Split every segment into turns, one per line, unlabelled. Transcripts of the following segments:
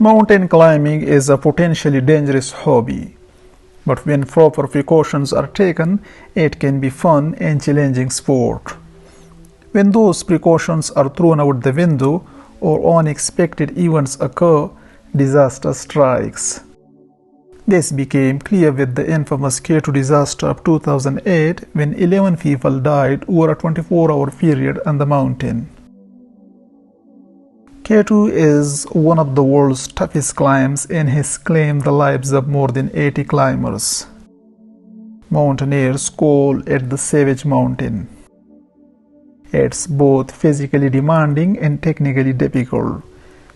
Mountain climbing is a potentially dangerous hobby, but when proper precautions are taken, it can be fun and challenging sport. When those precautions are thrown out the window or unexpected events occur, disaster strikes. This became clear with the infamous K2 disaster of 2008 when 11 people died over a 24-hour period on the mountain. K2 is one of the world's toughest climbs and has claimed the lives of more than 80 climbers. Mountaineers call it the Savage Mountain. It's both physically demanding and technically difficult,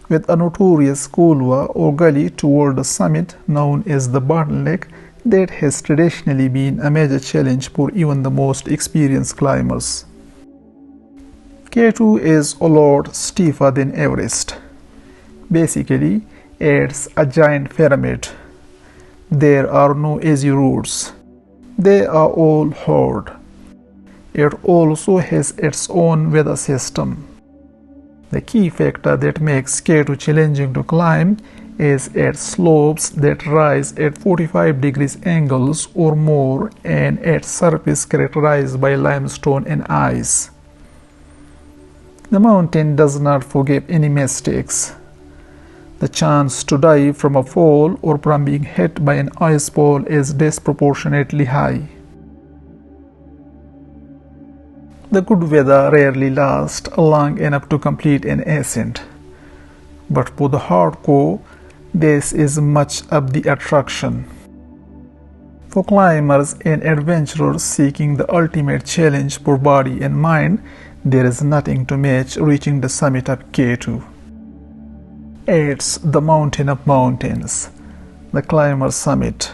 with a notorious couloir or gully toward the summit known as the Bottleneck that has traditionally been a major challenge for even the most experienced climbers. K2 is a lot steeper than Everest. Basically, it's a giant pyramid. There are no easy routes. They are all hard. It also has its own weather system. The key factor that makes K2 challenging to climb is its slopes that rise at 45 degrees angles or more and its surface characterized by limestone and ice. The mountain does not forgive any mistakes. The chance to die from a fall or from being hit by an icefall is disproportionately high. The good weather rarely lasts long enough to complete an ascent. But for the hardcore, this is much of the attraction. For climbers and adventurers seeking the ultimate challenge for body and mind, there is nothing to match reaching the summit of K2. It's the mountain of mountains, the climber's summit.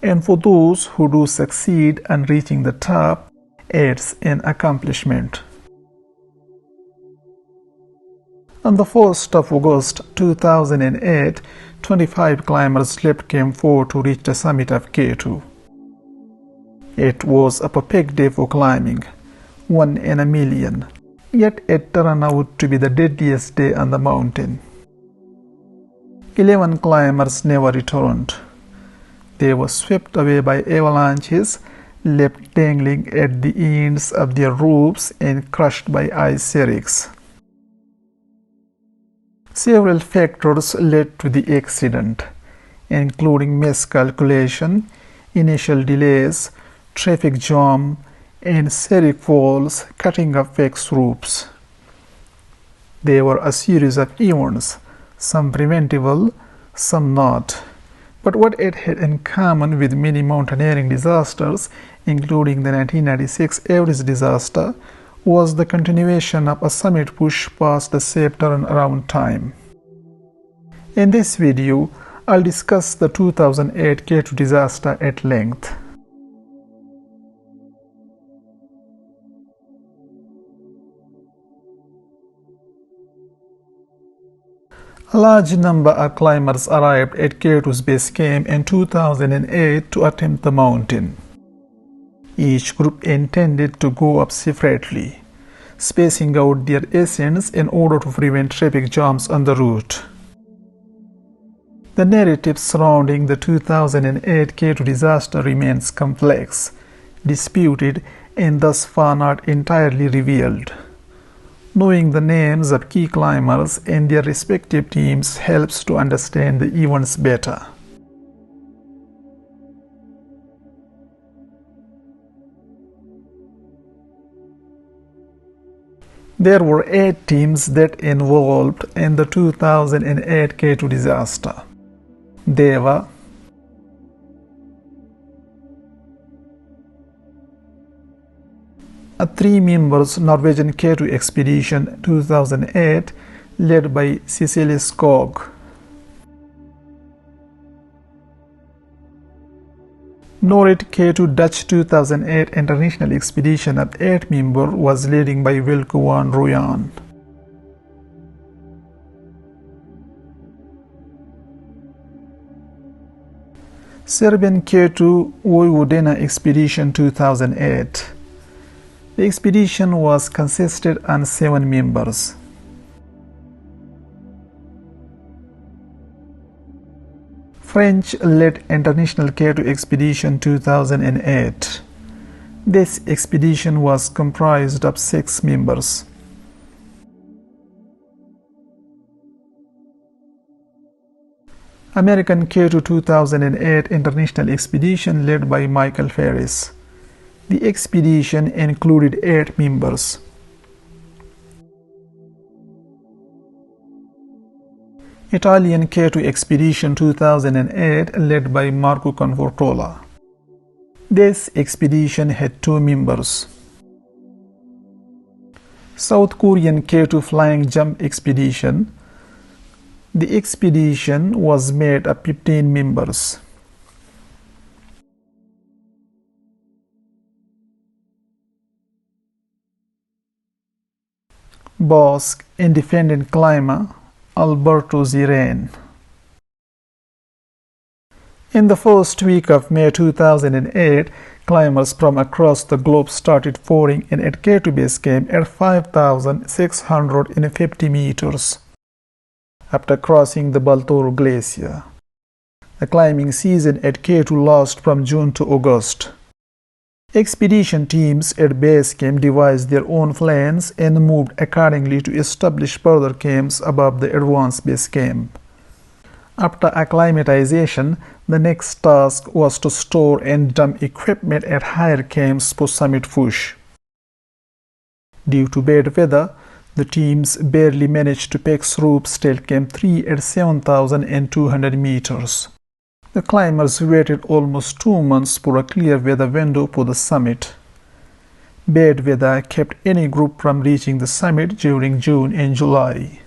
And for those who do succeed in reaching the top, it's an accomplishment. On the 1st of August 2008, 25 climbers left Camp 4 to reach the summit of K2. It was a perfect day for climbing, 1 in a million, yet it turned out to be the deadliest day on the mountain. 11 climbers never returned. They were swept away by avalanches, left dangling at the ends of their ropes and crushed by ice seracs. Several factors led to the accident, including miscalculation, initial delays, traffic jam, and serac falls cutting up fixed ropes. They were a series of events, some preventable, some not. But what it had in common with many mountaineering disasters, including the 1996 Everest disaster, was the continuation of a summit push past the safe turnaround time. In this video, I'll discuss the 2008 K2 disaster at length. A large number of climbers arrived at K2's base camp in 2008 to attempt the mountain. Each group intended to go up separately, spacing out their ascents in order to prevent traffic jams on the route. The narrative surrounding the 2008 K2 disaster remains complex, disputed, and thus far not entirely revealed. Knowing the names of key climbers and their respective teams helps to understand the events better. There were 8 teams that involved in the 2008 K2 disaster. They were a 3-member Norwegian K2 expedition 2008 led by Cecilie Skog. Nordic K2 Dutch 2008 international expedition of 8 members was led by Wilco van Rooyen. Serbian K2 Vojvodina expedition 2008. The expedition was consisted of 7 members. French-led International K2 Expedition 2008. This expedition was comprised of 6 members. American K2 2008 International Expedition led by Michael Ferris. The expedition included 8 members. Italian K2 Expedition 2008 led by Marco Confortola. This expedition had 2 members. South Korean K2 Flying Jump Expedition. The expedition was made of 15 members. Basque Independent Climber Alberto Ziren. In the first week of May 2008, climbers from across the globe started pouring in at K2 Base Camp at 5,650 meters after crossing the Baltoro Glacier. The climbing season at K2 lasts from June to August. Expedition teams at base camp devised their own plans and moved accordingly to establish further camps above the advanced base camp. After acclimatization, the next task was to store and dump equipment at higher camps for summit push. Due to bad weather, the teams barely managed to pack through till Camp 3 at 7,200 meters. The climbers waited almost 2 months for a clear weather window for the summit. Bad weather kept any group from reaching the summit during June and July.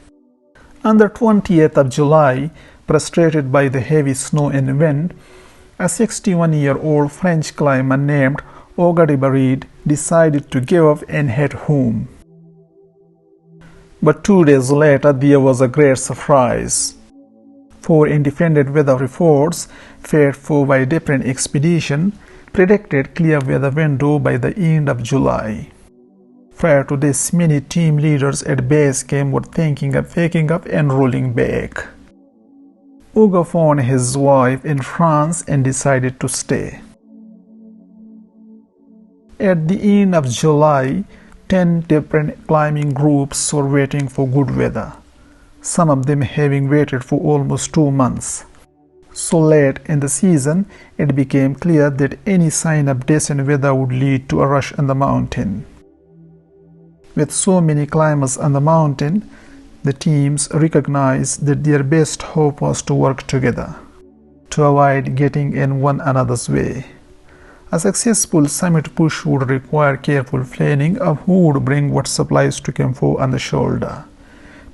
On the 20th of July, frustrated by the heavy snow and wind, a 61-year-old French climber named Auguste Barid decided to give up and head home. But 2 days later, there was a great surprise. 4 independent weather reports, paid for by different expeditions, predicted clear weather window by the end of July. Prior to this, many team leaders at base camp were thinking of packing up and rolling back. Hugo found his wife in France and decided to stay. At the end of July, 10 different climbing groups were waiting for good weather, some of them having waited for almost 2 months. So late in the season, it became clear that any sign of decent weather would lead to a rush on the mountain. With so many climbers on the mountain, the teams recognized that their best hope was to work together, to avoid getting in one another's way. A successful summit push would require careful planning of who would bring what supplies to Camp 4 on the shoulder,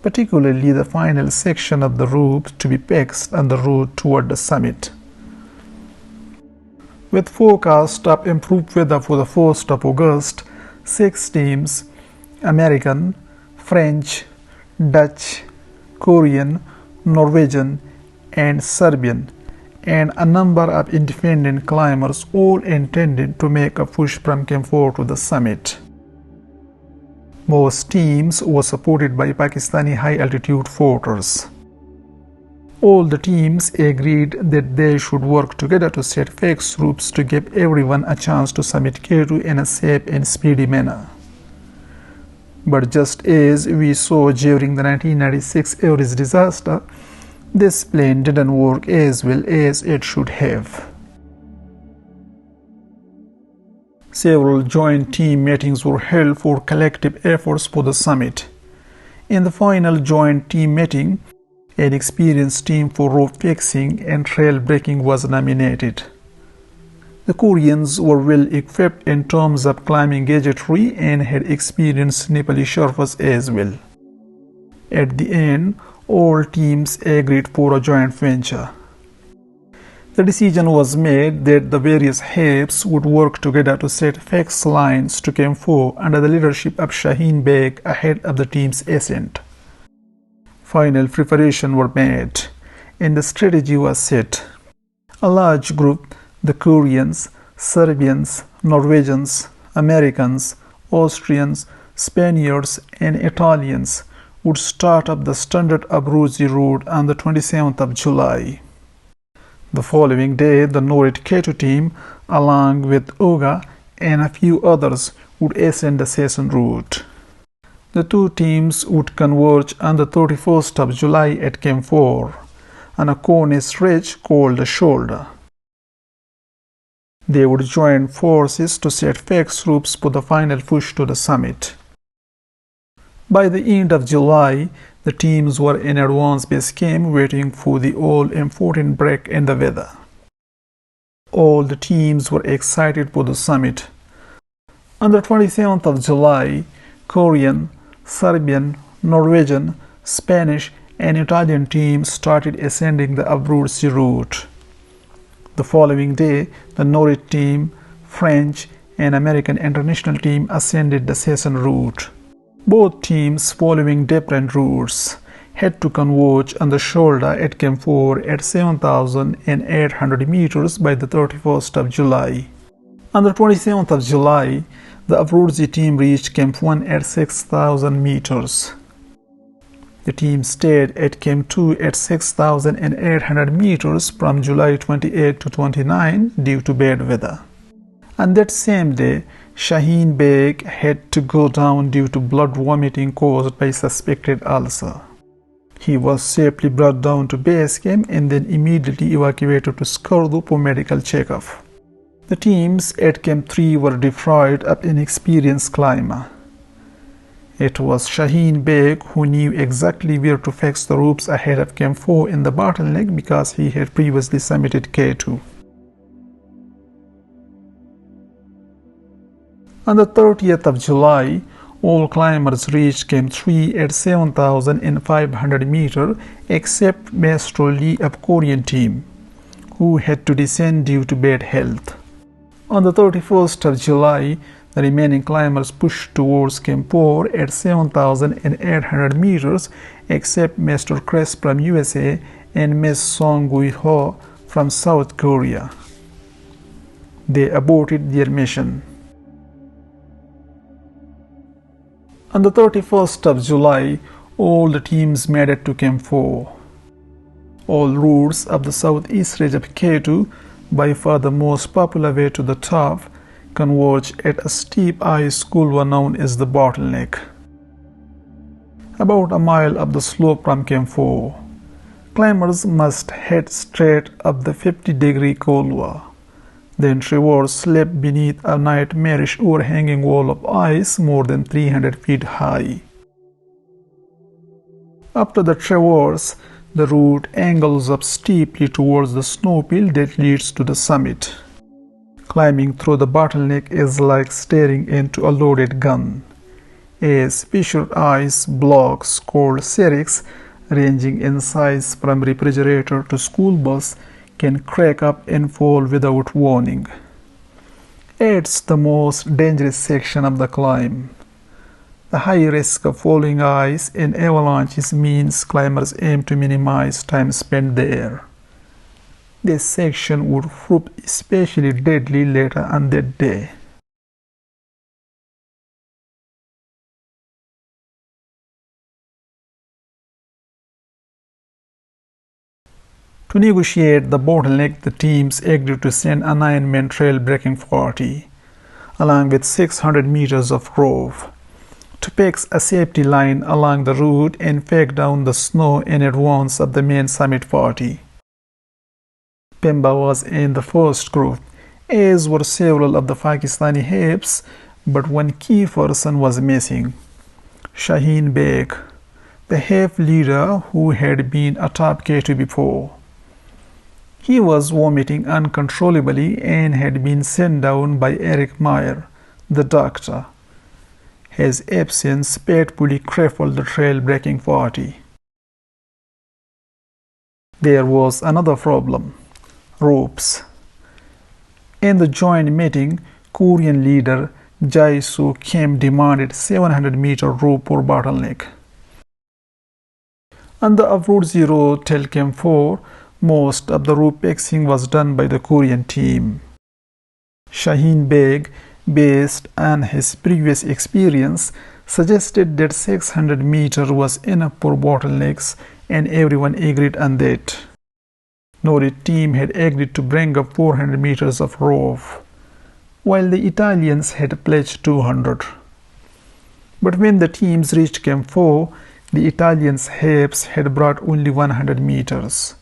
particularly the final section of the route to be packed on the road toward the summit. With forecast of improved weather for the 1st of August, 6 teams, American, French, Dutch, Korean, Norwegian, and Serbian, and a number of independent climbers all intended to make a push from Camp 4 to the summit. Most teams were supported by Pakistani high-altitude porters. All the teams agreed that they should work together to set fixed routes to give everyone a chance to summit K2 in a safe and speedy manner. But just as we saw during the 1996 Everest disaster, this plan didn't work as well as it should have. Several joint team meetings were held for collective efforts for the summit. In the final joint team meeting, an experienced team for rope fixing and trail breaking was nominated. The Koreans were well equipped in terms of climbing gadgetry and had experienced Nepali Sherpas as well. At the end, all teams agreed for a joint venture. The decision was made that the various helps would work together to set fixed lines to Camp 4 under the leadership of Shaheen Beg ahead of the team's ascent. Final preparations were made, and the strategy was set. A large group, the Koreans, Serbians, Norwegians, Americans, Austrians, Spaniards, and Italians, would start up the standard Abruzzi route on the 27th of July. The following day, the noted K2 team, along with Uga and a few others, would ascend the session route. The two teams would converge on the 31st of July at Camp 4, on a cornice ridge called the Shoulder. They would join forces to set fixed routes for the final push to the summit. By the end of July, the teams were in advance base camp waiting for the all-important break in the weather. All the teams were excited for the summit. On the 27th of July, Korean, Serbian, Norwegian, Spanish, and Italian teams started ascending the Abruzzi route. The following day, the Norway team, French, and American international team ascended the Session route. Both teams, following different routes, had to converge on the shoulder at Camp 4 at 7,800 meters by the 31st of July. On the 27th of July, the Abruzzi team reached Camp 1 at 6,000 meters. The team stayed at Camp 2 at 6,800 meters from July 28 to 29 due to bad weather. On that same day, Shaheen Beg had to go down due to blood vomiting caused by suspected ulcer. He was safely brought down to base camp and then immediately evacuated to Skardu for medical checkup. The teams at Camp 3 were deprived of an experienced climber. It was Shaheen Beg who knew exactly where to fix the ropes ahead of Camp 4 in the Bottleneck because he had previously summited K2. On the 30th of July, all climbers reached Camp 3 at 7,500 meters except Maestro Lee of Korean team, who had to descend due to bad health. On the 31st of July, the remaining climbers pushed towards Camp 4 at 7,800 meters except Mr. Chris from USA and Ms. Song Gui-ho from South Korea. They aborted their mission. On the 31st of July, all the teams made it to Camp 4. All routes of the southeast ridge of K2, by far the most popular way to the top, converge at a steep ice couloir known as the Bottleneck. About a mile up the slope from Camp 4, climbers must head straight up the 50-degree couloir, then traverse slip beneath a nightmarish overhanging wall of ice more than 300 feet high. After the traverse, the route angles up steeply towards the snowfield that leads to the summit. Climbing through the Bottleneck is like staring into a loaded gun, as fissured ice blocks called serics, ranging in size from refrigerator to school bus, can crack up and fall without warning. It's the most dangerous section of the climb. The high risk of falling ice and avalanches means climbers aim to minimize time spent there. This section would prove especially deadly later on that day. To negotiate the Bottleneck, the teams agreed to send a 9-man trail breaking party, along with 600 meters of rope, to fix a safety line along the route and pack down the snow in advance of the main summit party. Pemba was in the first group, as were several of the Pakistani Habs, but one key person was missing: Shaheen Beg, the Hab leader who had been atop K2 before. He was vomiting uncontrollably and had been sent down by Eric Meyer, the doctor. His absence painfully crippled the trail breaking party. There was another problem: ropes. In the joint meeting, Korean leader Jae-soo Kim demanded 700-meter rope for Bottleneck. On the Abruzzi road till Camp 4, most of the rope fixing was done by the Korean team. Shaheen Beg, based on his previous experience, suggested that 600 meters was enough for bottlenecks, and everyone agreed on that. Norwich team had agreed to bring up 400 meters of rope, while the Italians had pledged 200. But when the teams reached Camp 4, the Italians' helps had brought only 100 meters.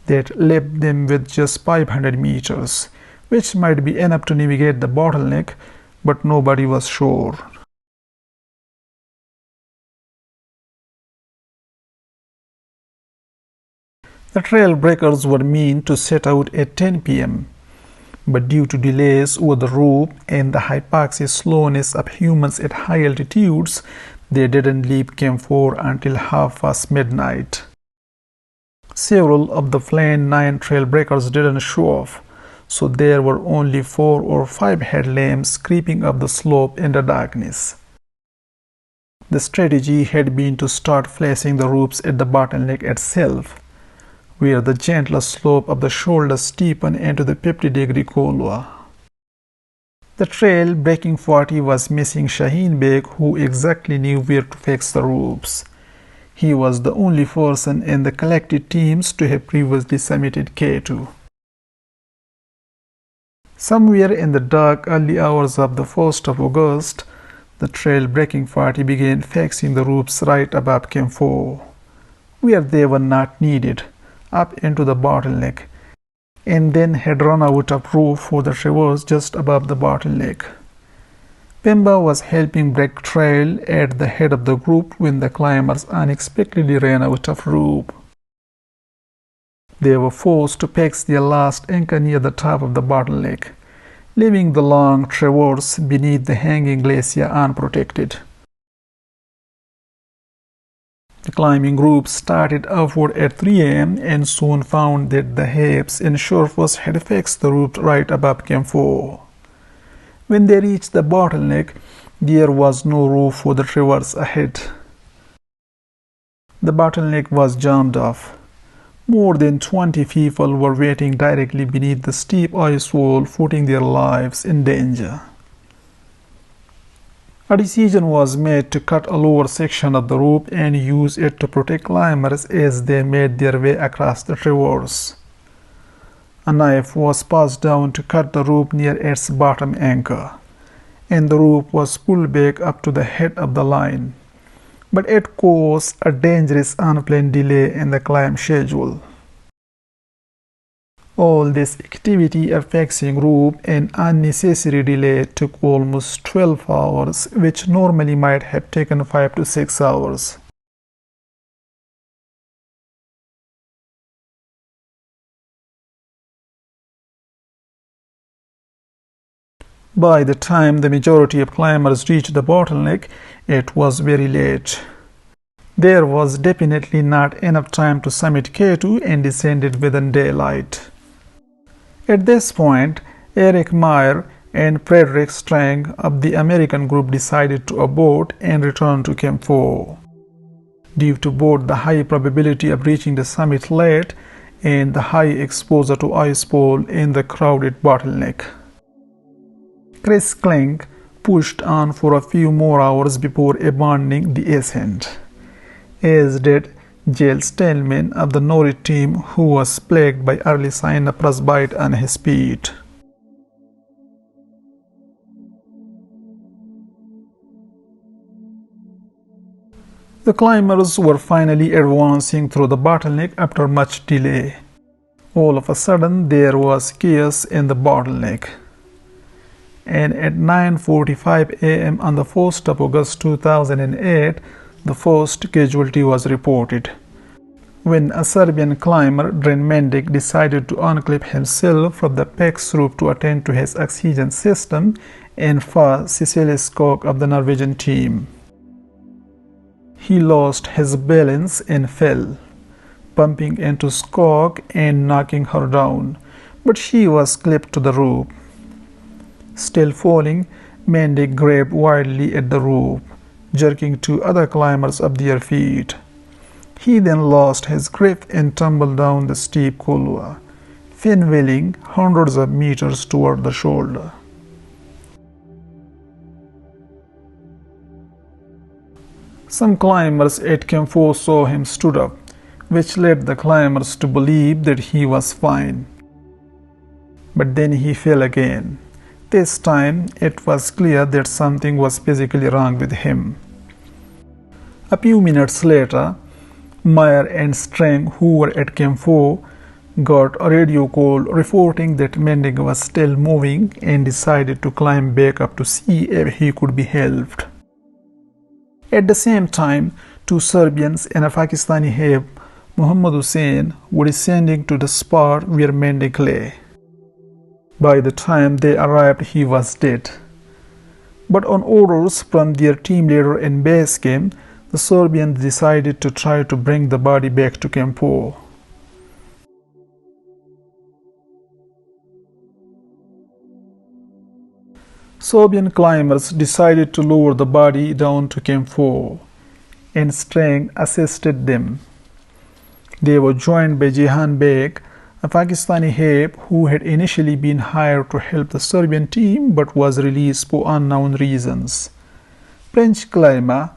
That left them with just 500 meters, which might be enough to navigate the bottleneck, but nobody was sure. The trail breakers were meant to set out at 10 p.m., but due to delays over the rope and the hypoxic slowness of humans at high altitudes, they didn't leave Camp 4 until half past midnight. Several of the planned 9 trail breakers didn't show up, so there were only 4 or 5 headlamps creeping up the slope in the darkness. The strategy had been to start flashing the ropes at the bottleneck itself, where the gentler slope of the shoulder steepened into the 50-degree couloir. The trail breaking 40 was missing Shaheen Beg, who exactly knew where to fix the ropes. He was the only person in the collected teams to have previously summited K2. Somewhere in the dark early hours of the 1st of August, the trail breaking 40 began fixing the ropes right above Camp 4, where they were not needed, up into the bottleneck, and then had run out of rope for the traverse just above the bottleneck. Pemba was helping break trail at the head of the group when the climbers unexpectedly ran out of rope. They were forced to fix their last anchor near the top of the bottleneck, leaving the long traverse beneath the hanging glacier unprotected. The climbing group started upward at 3 a.m. and soon found that the Habs and Sherpas had fixed the route right above Camp 4. When they reached the bottleneck, there was no rope for the traverse ahead. The bottleneck was jammed off. More than 20 people were waiting directly beneath the steep ice wall, putting their lives in danger. A decision was made to cut a lower section of the rope and use it to protect climbers as they made their way across the traverse. A knife was passed down to cut the rope near its bottom anchor, and the rope was pulled back up to the head of the line. But it caused a dangerous unplanned delay in the climb schedule. All this activity of fixing rope and unnecessary delay took almost 12 hours, which normally might have taken 5 to 6 hours. By the time the majority of climbers reached the bottleneck, it was very late. There was definitely not enough time to summit K2 and descend it within daylight. At this point, Eric Meyer and Frederick Strang of the American group decided to abort and return to Camp 4, due to both the high probability of reaching the summit late and the high exposure to icefall in the crowded bottleneck. Chris Klink pushed on for a few more hours before abandoning the ascent, as did Jill Stallman of the Norwich team, who was plagued by early signs of frostbite on his feet. The climbers were finally advancing through the bottleneck after much delay. All of a sudden, there was chaos in the bottleneck, and at 9:45 a.m. on the 1st of August 2008, the first casualty was reported, when a Serbian climber, Dren Mendic, decided to unclip himself from the PEX rope to attend to his oxygen system and far Cecilia Skog of the Norwegian team. He lost his balance and fell, bumping into Skog and knocking her down, but she was clipped to the rope. Still falling, Mendic grabbed wildly at the rope, jerking 2 other climbers up their feet. He then lost his grip and tumbled down the steep couloir, pinwheeling hundreds of meters toward the shoulder. Some climbers at Camp 4 saw him stood up, which led the climbers to believe that he was fine. But then he fell again. This time it was clear that something was physically wrong with him. A few minutes later, Meyer and Strang, who were at Camp 4, got a radio call reporting that Mendig was still moving and decided to climb back up to see if he could be helped. At the same time, two Serbians and a Pakistani Heb, Muhammad Hussein, were descending to the spot where Mendig lay. By the time they arrived, he was dead. But on orders from their team leader in base camp, the Serbians decided to try to bring the body back to Camp 4. Serbian climbers decided to lower the body down to Camp 4, and Strang assisted them. They were joined by Jehan Beg, a Pakistani Heb who had initially been hired to help the Serbian team but was released for unknown reasons. French climber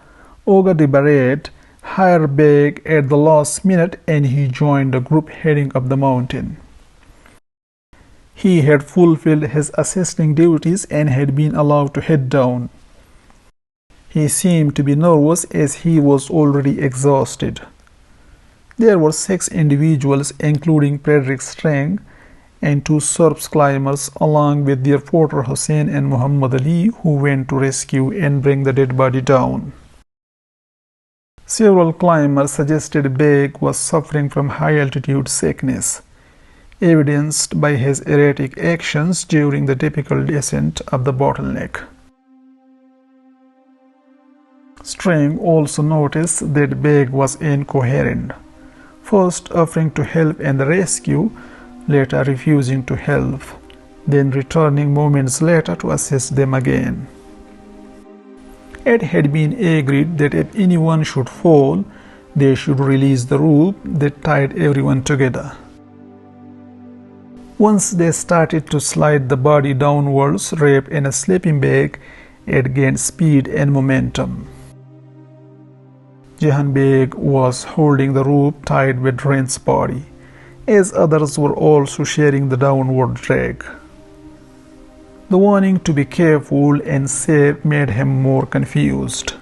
Olga de Barret hired Beg at the last minute and he joined the group heading up the mountain. He had fulfilled his assisting duties and had been allowed to head down. He seemed to be nervous as he was already exhausted. There were 6 individuals, including Frederick Strang, and 2 Serbs climbers, along with their porter Hussein and Muhammad Ali, who went to rescue and bring the dead body down. Several climbers suggested Beg was suffering from high-altitude sickness, evidenced by his erratic actions during the difficult descent of the Bottleneck. Strang also noticed that Beg was incoherent, first offering to help in the rescue, later refusing to help, then returning moments later to assist them again. It had been agreed that if anyone should fall, they should release the rope that tied everyone together. Once they started to slide the body downwards, wrapped in a sleeping bag, it gained speed and momentum. Jehan Beg was holding the rope tied with Ren's body, as others were also sharing the downward drag. The warning to be careful and safe made him more confused.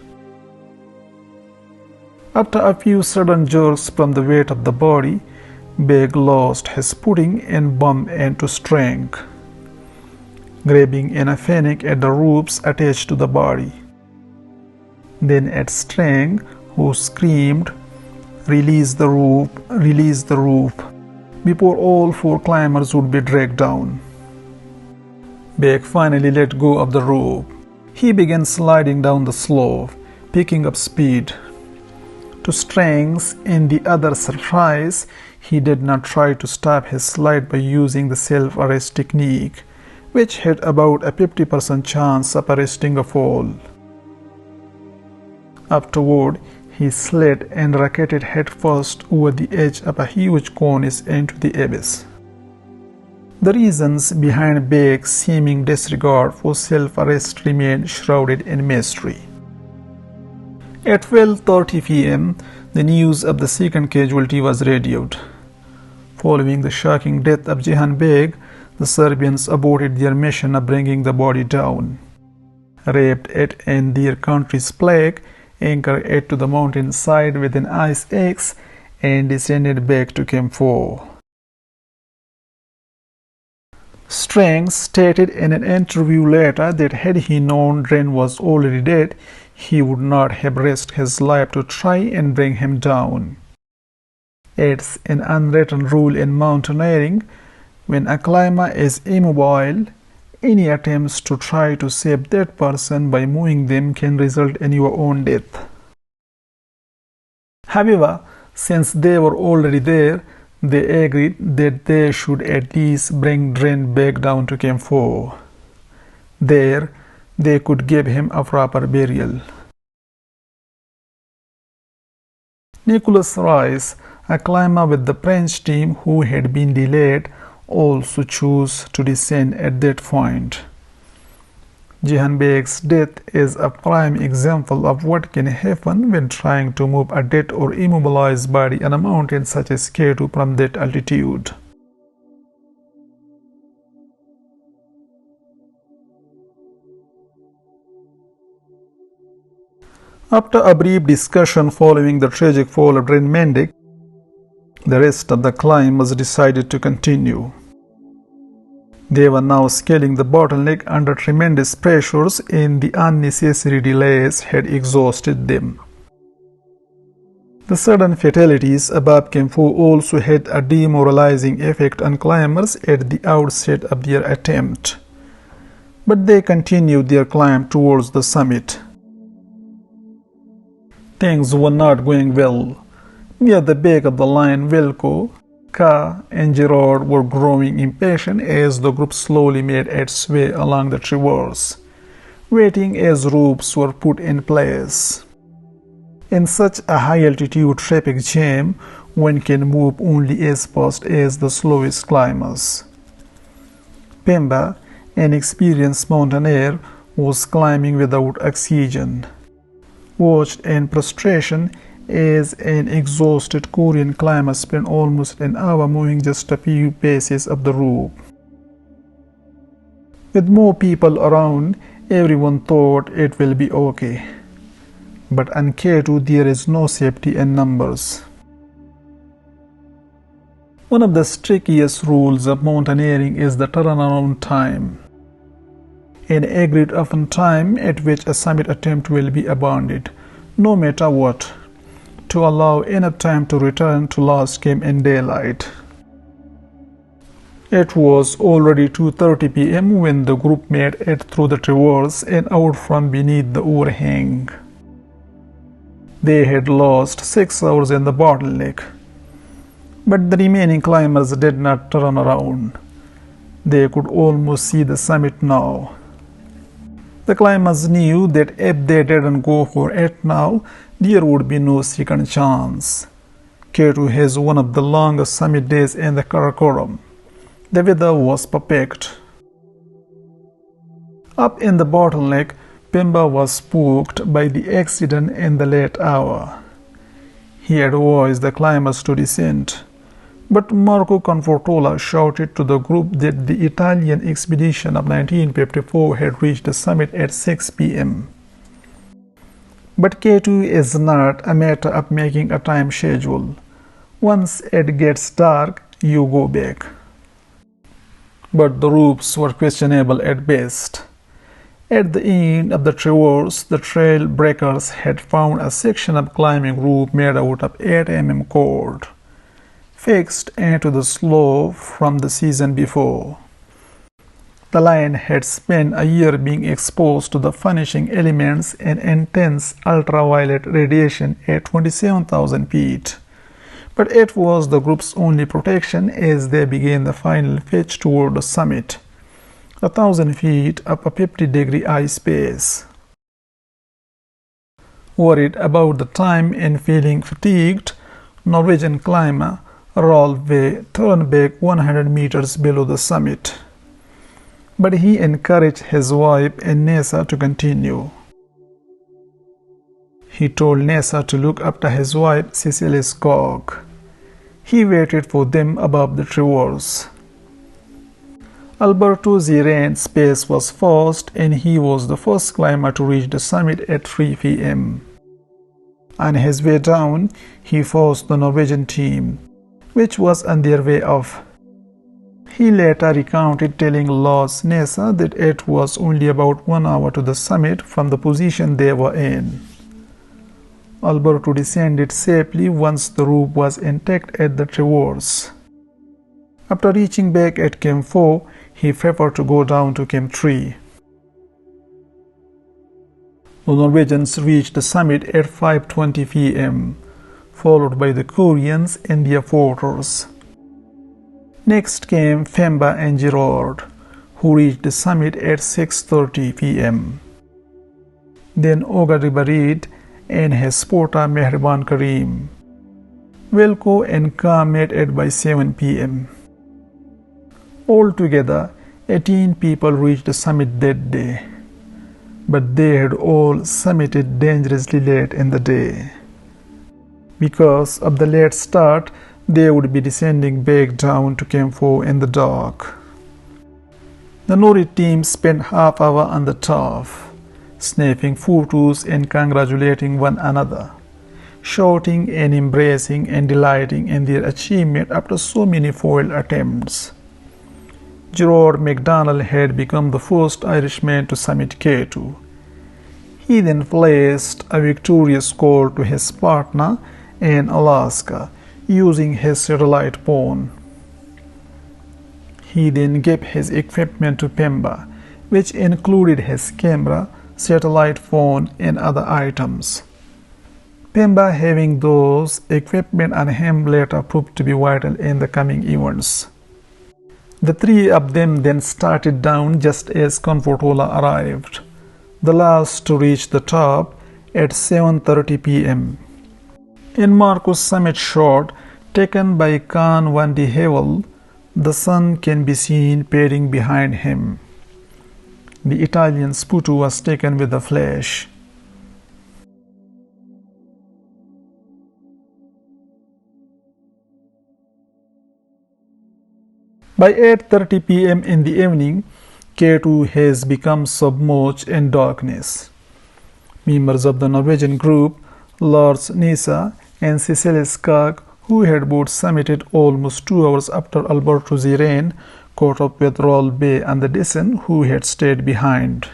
After a few sudden jerks from the weight of the body, Beg lost his footing and bumped into Strang, grabbing in a panic at the ropes attached to the body. Then at Strang, who screamed, "Release the rope, release the rope," before all 4 climbers would be dragged down. Beg finally let go of the rope. He began sliding down the slope, picking up speed. To Strang's and the other surprise, he did not try to stop his slide by using the self-arrest technique, which had about a 50% chance of arresting a fall. Afterward, he slid and rocketed headfirst over the edge of a huge cornice into the abyss. The reasons behind Beg's seeming disregard for self-arrest remained shrouded in mystery. At 12:30 p.m., the news of the second casualty was radioed. Following the shocking death of Jehan Beg, the Serbians aborted their mission of bringing the body down, wrapped it in their country's flag, anchored it to the mountain side with an ice axe, and descended back to Camp 4. Strang stated in an interview later that had he known Ren was already dead, he would not have risked his life to try and bring him down. It's an unwritten rule in mountaineering: when a climber is immobile, any attempts to try to save that person by moving them can result in your own death. However, since they were already there, they agreed that they should at least bring Dren back down to Camp 4. There, they could give him a proper burial. Nicholas Rice, a climber with the French team who had been delayed, also chose to descend at that point. Jihan Beg's death is a prime example of what can happen when trying to move a dead or immobilized body on a mountain such as K2 from that altitude. After a brief discussion following the tragic fall of Mendic, the rest of the climb was decided to continue. They were now scaling the bottleneck under tremendous pressures, and the unnecessary delays had exhausted them. The sudden fatalities above Camp 4 also had a demoralizing effect on climbers at the outset of their attempt, but they continued their climb towards the summit. Things were not going well. Near the back of the line, Wilco, Ka, and Gerard were growing impatient as the group slowly made its way along the traverse, waiting as ropes were put in place. In such a high-altitude traffic jam, one can move only as fast as the slowest climbers. Pemba, an experienced mountaineer, was climbing without oxygen. Watched in frustration as an exhausted Korean climber spent almost an hour moving just a few paces up the rope. With more people around, everyone thought it will be okay. But on K2 there is no safety in numbers. One of the trickiest rules of mountaineering is the turnaround time, an agreed upon time at which a summit attempt will be abandoned, no matter what, to allow enough time to return to last camp in daylight. It was already 2:30 p.m. when the group made it through the traverse and out from beneath the overhang. They had lost 6 hours in the bottleneck, but the remaining climbers did not turn around. They could almost see the summit now. The climbers knew that if they didn't go for it now, there would be no second chance. K2 has one of the longest summit days in the Karakoram. The weather was perfect. Up in the bottleneck, Pemba was spooked by the accident in the late hour. He advised the climbers to descend, but Marco Confortola shouted to the group that the Italian expedition of 1954 had reached the summit at 6 p.m. But K2 is not a matter of making a time schedule. Once it gets dark, you go back. But the routes were questionable at best. At the end of the traverse, the trail breakers had found a section of climbing rope made out of 8 mm cord, fixed into the slope from the season before. The line had spent a year being exposed to the furnishing elements and intense ultraviolet radiation at 27,000 feet. But it was the group's only protection as they began the final fetch toward the summit, 1,000 feet up a 50-degree ice pace. Worried about the time and feeling fatigued, Norwegian climber Rolve turned back 100 meters below the summit. But he encouraged his wife and Nessa to continue. He told Nessa to look after his wife Cecilie Skog. He waited for them above the traverse. Alberto Ziren's pace was fast, and he was the first climber to reach the summit at 3 p.m. On his way down, he forced the Norwegian team, which was on their way off. He later recounted telling Lars Nessa that it was only about 1 hour to the summit from the position they were in. Alberto descended safely once the rope was intact at the traverse. After reaching back at Camp 4, he preferred to go down to Camp 3. The Norwegians reached the summit at 5:20 p.m., followed by the Koreans and their porters. Next came Femba and Gerard, who reached the summit at 6:30 p.m. Then Ogaribarid and his porter Mehriban Karim. Wilco and Ka made it by 7 p.m. Altogether, 18 people reached the summit that day. but they had all summited dangerously late in the day. Because of the late start, they would be descending back down to Camp 4 in the dark. The Nori team spent half hour on the top, snapping photos and congratulating one another, shouting and embracing and delighting in their achievement after so many failed attempts. Gerard MacDonald had become the first Irishman to summit K2. He then placed a victorious call to his partner in Alaska using his satellite phone. He then gave his equipment to Pemba, which included his camera, satellite phone, and other items. Pemba having those equipment on him later proved to be vital in the coming events. The three of them then started down just as Confortola arrived, the last to reach the top at 7:30 p.m. In Marco's summit shot taken by Khan van de Heuvel, the sun can be seen peering behind him. The Italian's photo was taken with a flash. By 8:30 p.m. in the evening, K2 has become submerged in darkness. Members of the Norwegian group, Lars Nisa and Cecile Skag, who had both summited almost 2 hours after Alberto Ziren, caught up with Roald Bay and the descent, who had stayed behind.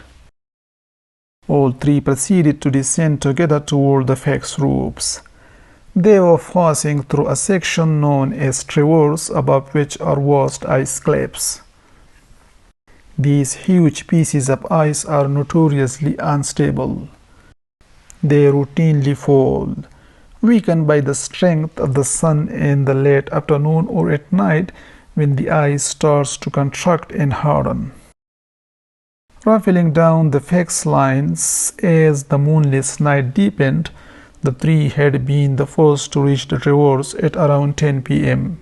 All three proceeded to descend together toward the fax ropes. They were passing through a section known as traverse, above which are vast ice cliffs. These huge pieces of ice are notoriously unstable. They routinely fall, weakened by the strength of the sun in the late afternoon or at night when the ice starts to contract and harden. Rattling down the fax lines as the moonless night deepened, the three had been the first to reach the traverse at around 10 p.m.,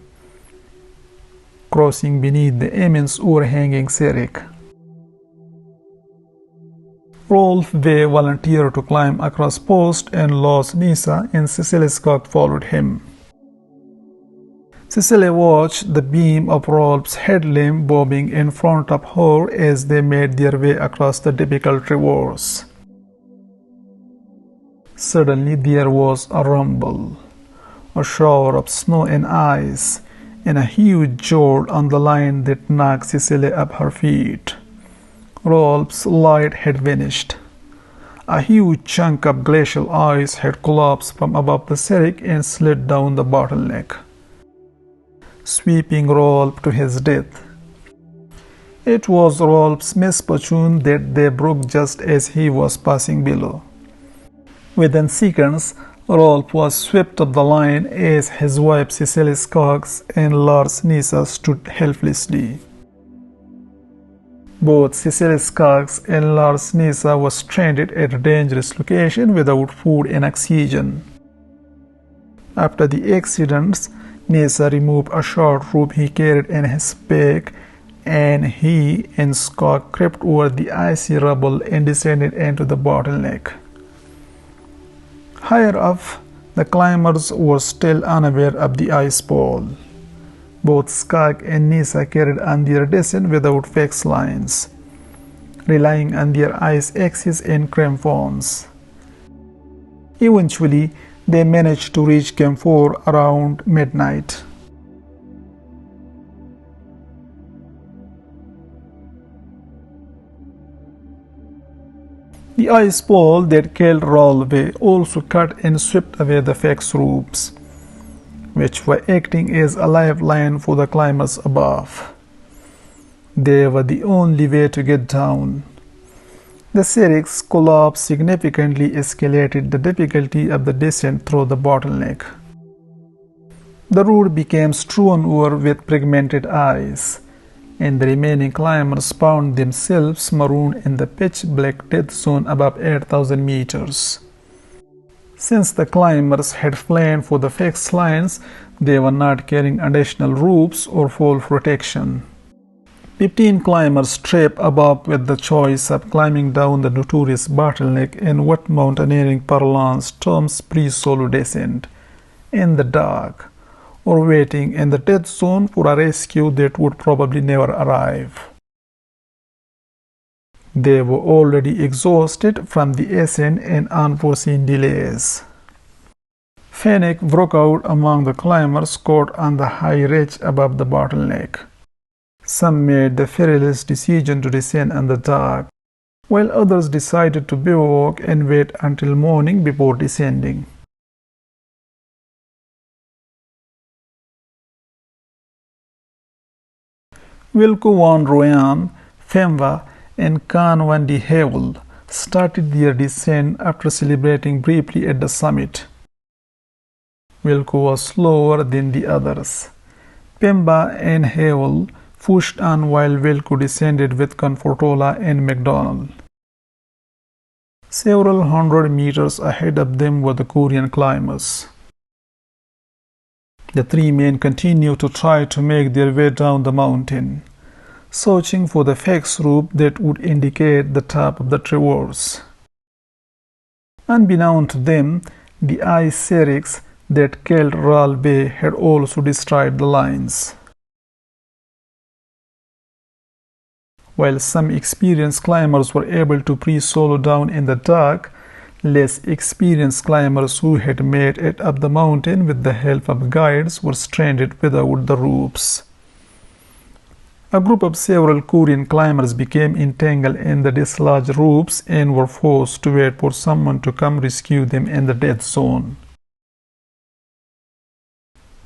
crossing beneath the immense overhanging Serek. Rolf Way volunteered to climb across post, and Lars Nisa and Cecile Skog followed him. Cecile watched the beam of Rolf's headlamp bobbing in front of her as they made their way across the difficult traverse. Suddenly there was a rumble, a shower of snow and ice, and a huge jolt on the line that knocked Cecile up her feet. Rolf's light had vanished. A huge chunk of glacial ice had collapsed from above the Serek and slid down the Bottleneck, sweeping Rolf to his death. It was Rolf's misfortune that they broke just as he was passing below. Within seconds, Rolf was swept up the line as his wife Cecile Skog and Lars Nisa stood helplessly. Both Cecile Skog and Lars Nisa were stranded at a dangerous location without food and oxygen. After the accidents, Nisa removed a short rope he carried in his pack, and he and Skog crept over the icy rubble and descended into the Bottleneck. Higher up, the climbers were still unaware of the icefall. Both Skag and Nisa carried on their descent without fax lines, relying on their ice axes and crampons. Eventually, they managed to reach Camp 4 around midnight. The icefall that killed Rolve also cut and swept away the fax ropes, which were acting as a lifeline for the climbers above. They were the only way to get down. The Serek's collapse significantly escalated the difficulty of the descent through the Bottleneck. The road became strewn over with fragmented ice, and the remaining climbers found themselves marooned in the pitch-black death zone above 8,000 meters. Since the climbers had planned for the fax lines, they were not carrying additional ropes or fall protection. 15 climbers trap above with the choice of climbing down the notorious Bottleneck in what mountaineering parlance terms pre-solo descent in the dark, or waiting in the death zone for a rescue that would probably never arrive. They were already exhausted from the ascent and unforeseen delays. Panic broke out among the climbers caught on the high ridge above the Bottleneck. Some made the perilous decision to descend in the dark, while others decided to bivouac and wait until morning before descending. Wilco van Rooyen, Femba, and Khan van de Heuvel started their descent after celebrating briefly at the summit. Wilco was slower than the others. Pemba and Heuvel pushed on while Wilco descended with Comfortola and MacDonald. Several hundred meters ahead of them were the Korean climbers. The three men continued to try to make their way down the mountain, searching for the fax route that would indicate the top of the traverse. Unbeknown to them, the ice seracs that killed Ral Bay had also destroyed the lines. While some experienced climbers were able to pre-solo down in the dark, less experienced climbers who had made it up the mountain with the help of guides were stranded without the ropes. A group of several Korean climbers became entangled in the dislodged ropes and were forced to wait for someone to come rescue them in the death zone.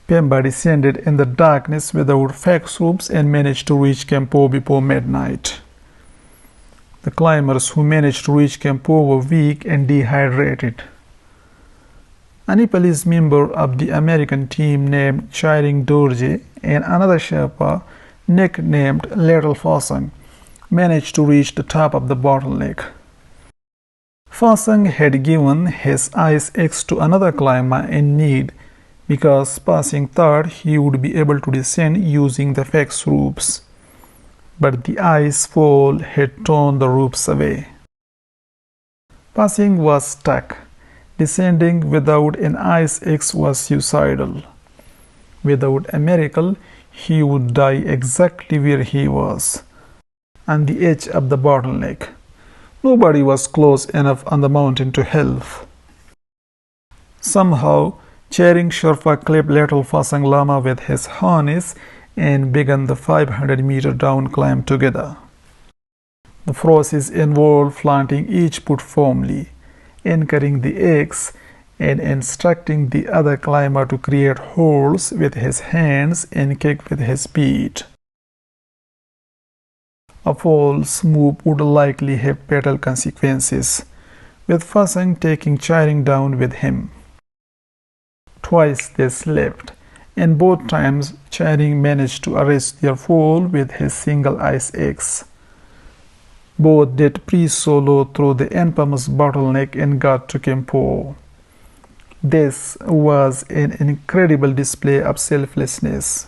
Pemba descended in the darkness without fax ropes and managed to reach Campo before midnight. The climbers who managed to reach Campo were weak and dehydrated. A Nepalese member of the American team named Chiring Dorje and another Sherpa, nicknamed Little Fasang, managed to reach the top of the Bottleneck. Fasang had given his ice axe to another climber in need because Fasang thought he would be able to descend using the fax ropes, but the ice fall had torn the ropes away. Fasang was stuck. Descending without an ice axe was suicidal. Without a miracle, he would die exactly where he was, on the edge of the Bottleneck. Nobody was close enough on the mountain to help. Somehow, Chiring Sherpa clipped Little Fasang Lama with his harness and began the 500-meter down climb together. The process involved planting each foot firmly, anchoring the axe, and instructing the other climber to create holes with his hands and kick with his feet. A false move would likely have fatal consequences, with Fasang taking Chiring down with him. Twice they slipped, and both times Chiring managed to arrest their fall with his single ice axe. Both did pre-solo through the infamous Bottleneck and got to Campo. This was an incredible display of selflessness.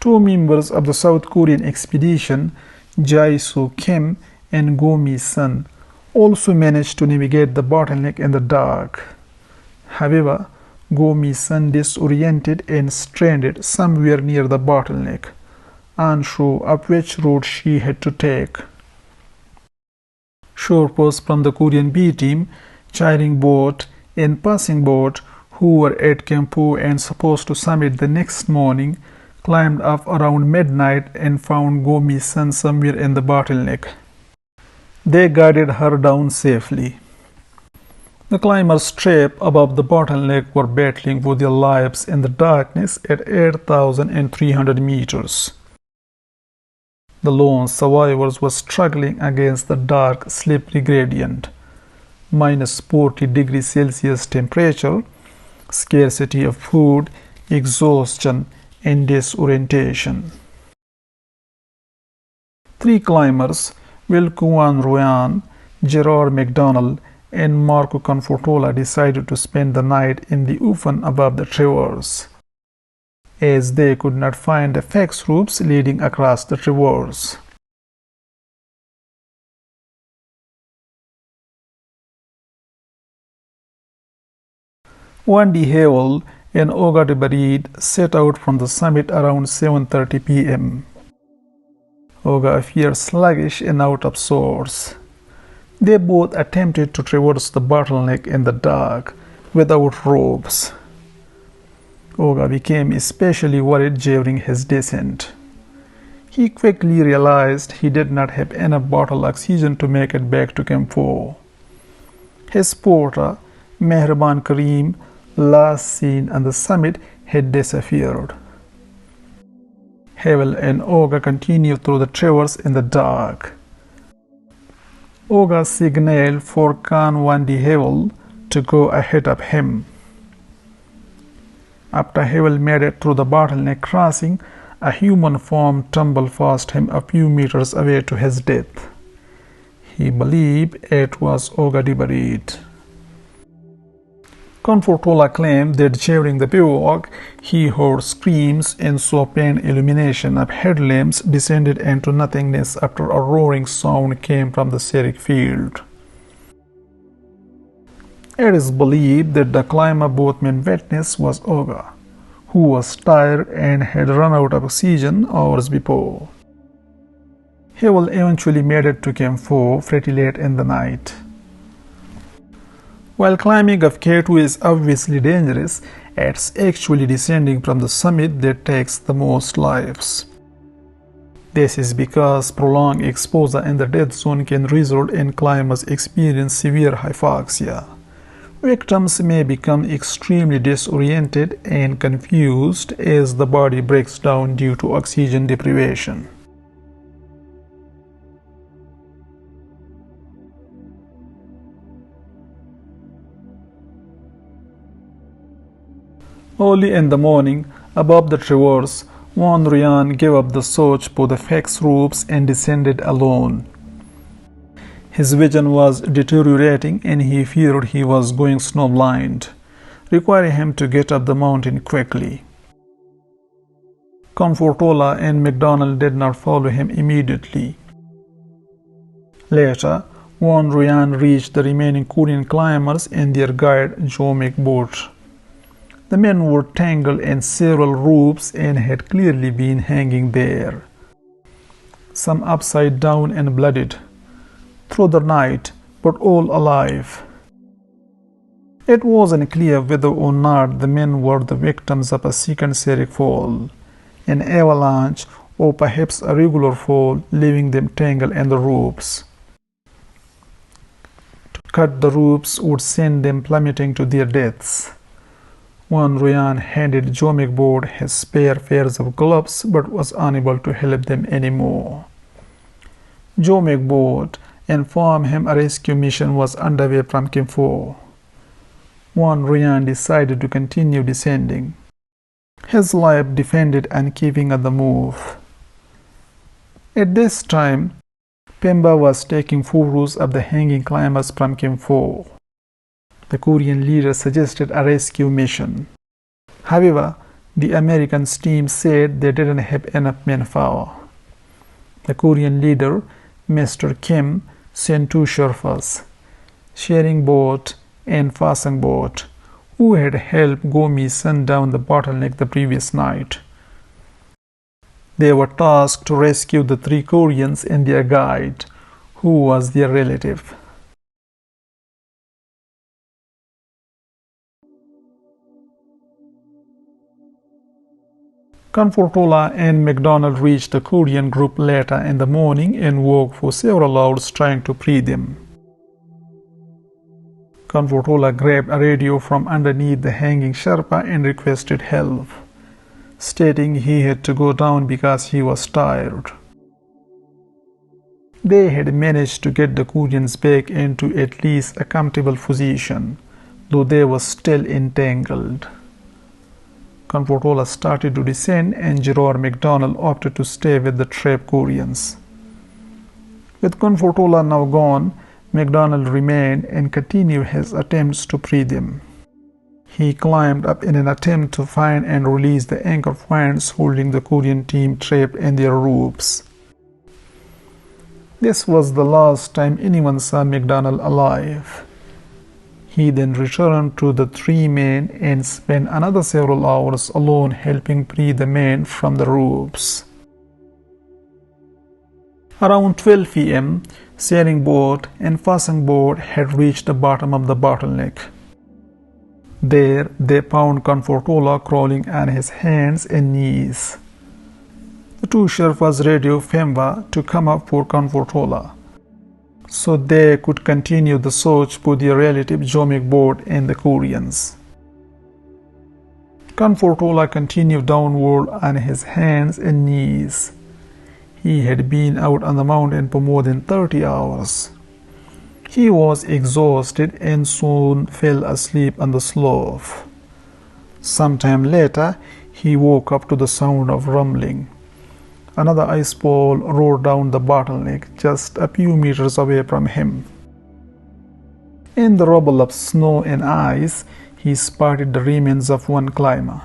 Two members of the South Korean expedition, Jae-soo Kim and Go Mi-sun, also managed to navigate the Bottleneck in the dark. However, Go Mi-sun disoriented and stranded somewhere near the Bottleneck, unsure of which route she had to take. Sherpas from the Korean B team, Chiring boat and passing boat, who were at Campo and supposed to summit the next morning, climbed up around midnight and found Go Mi-sun somewhere in the Bottleneck. They guided her down safely. The climbers trapped above the Bottleneck were battling for their lives in the darkness at 8,300 meters. The lone survivors were struggling against the dark, slippery gradient, minus 40 degrees Celsius temperature, scarcity of food, exhaustion, and disorientation. Three climbers, Wilco van Rooyen, Gerard MacDonald, and Marco Comfortola, decided to spend the night in the open above the traverse. as they could not find the fax routes leading across the traverse. Wendy Hewell and Olga DeBarid set out from the summit around 7:30 p.m. Olga appeared sluggish and out of sorts. They both attempted to traverse the bottleneck in the dark without ropes. Olga became especially worried during his descent. He quickly realized he did not have enough bottled oxygen to make it back to Camp 4. His porter, Mehraban Karim, last seen on the summit, had disappeared. Hewell and Olga continued through the traverse in the dark. Olga signaled for Khan Wendy Hewell to go ahead of him. After Hewell made it through the bottleneck crossing, a human form tumbled past him a few meters away to his death. He believed it was Olga DeBarid. Confortola claimed that during the bivouac, he heard screams and saw plain illumination of headlamps descended into nothingness after a roaring sound came from the Serik field. It is believed that the climber both men witnessed was Olga, who was tired and had run out of oxygen hours before. Hewell eventually made it to Camp 4 pretty late in the night. While climbing of K2 is obviously dangerous, it's actually descending from the summit that takes the most lives. This is because prolonged exposure in the death zone can result in climbers experiencing severe hypoxia. Victims may become extremely disoriented and confused as the body breaks down due to oxygen deprivation. Early in the morning, above the traverse, Van Ryan gave up the search for the fax ropes and descended alone. His vision was deteriorating and he feared he was going snowblind, requiring him to get up the mountain quickly. Confortola and McDonald did not follow him immediately. Later, Van Ryan reached the remaining Korean climbers and their guide Joe McBoat. The men were tangled in several ropes and had clearly been hanging there, some upside down and bloodied, through the night, but all alive. It wasn't clear whether or not the men were the victims of a second Serik fall, an avalanche, or perhaps a regular fall, leaving them tangled in the ropes. To cut the ropes would send them plummeting to their deaths. Van Ryan handed Joe McBoat his spare pairs of gloves but was unable to help them anymore. Joe McBoat informed him a rescue mission was underway from Camp 4. Van Ryan decided to continue descending, his life depended on keeping on the move. At this time, Pemba was taking photos of the hanging climbers from Camp 4. The Korean leader suggested a rescue mission. However, the American team said they didn't have enough manpower. The Korean leader, Mr. Kim, sent two Sherpas, Sharing Boat and Fasang Boat, who had helped Gomi send down the bottleneck the previous night. They were tasked to rescue the three Koreans and their guide, who was their relative. Confortola and McDonald reached the Korean group later in the morning and worked for several hours trying to free them. Confortola grabbed a radio from underneath the hanging Sherpa and requested help, stating he had to go down because he was tired. They had managed to get the Koreans back into at least a comfortable position, though they were still entangled. Confortola started to descend and Gerard McDonald opted to stay with the trapped Koreans. With Confortola now gone, McDonald remained and continued his attempts to free them. He climbed up in an attempt to find and release the anchor points holding the Korean team trapped in their ropes. This was the last time anyone saw McDonald alive. He then returned to the three men and spent another several hours alone helping free the men from the ropes. Around 12 p.m., sailing boat and fishing boat had reached the bottom of the bottleneck. There they found Comfortola crawling on his hands and knees. The two Sherpas radioed Femba to come up for Comfortola, so they could continue the search for their relative Jomic boat and the Koreans. Comfortola continued downward on his hands and knees. He had been out on the mountain for more than 30 hours. He was exhausted and soon fell asleep on the slope. Sometime later, he woke up to the sound of rumbling. Another icefall roared down the bottleneck just a few meters away from him. In the rubble of snow and ice, he spotted the remains of one climber.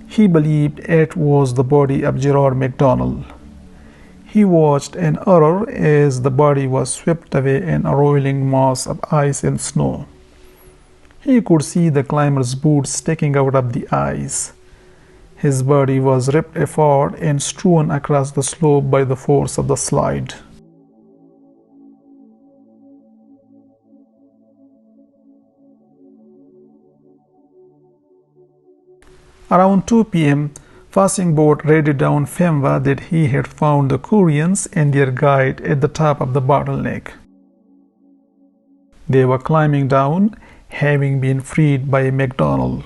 He believed it was the body of Gerard MacDonald. He watched in horror as the body was swept away in a rolling mass of ice and snow. He could see the climber's boots sticking out of the ice. His body was ripped apart and strewn across the slope by the force of the slide. Around 2 p.m., fishing boat radioed down Femba that he had found the Koreans and their guide at the top of the bottleneck. They were climbing down, having been freed by MacDonald.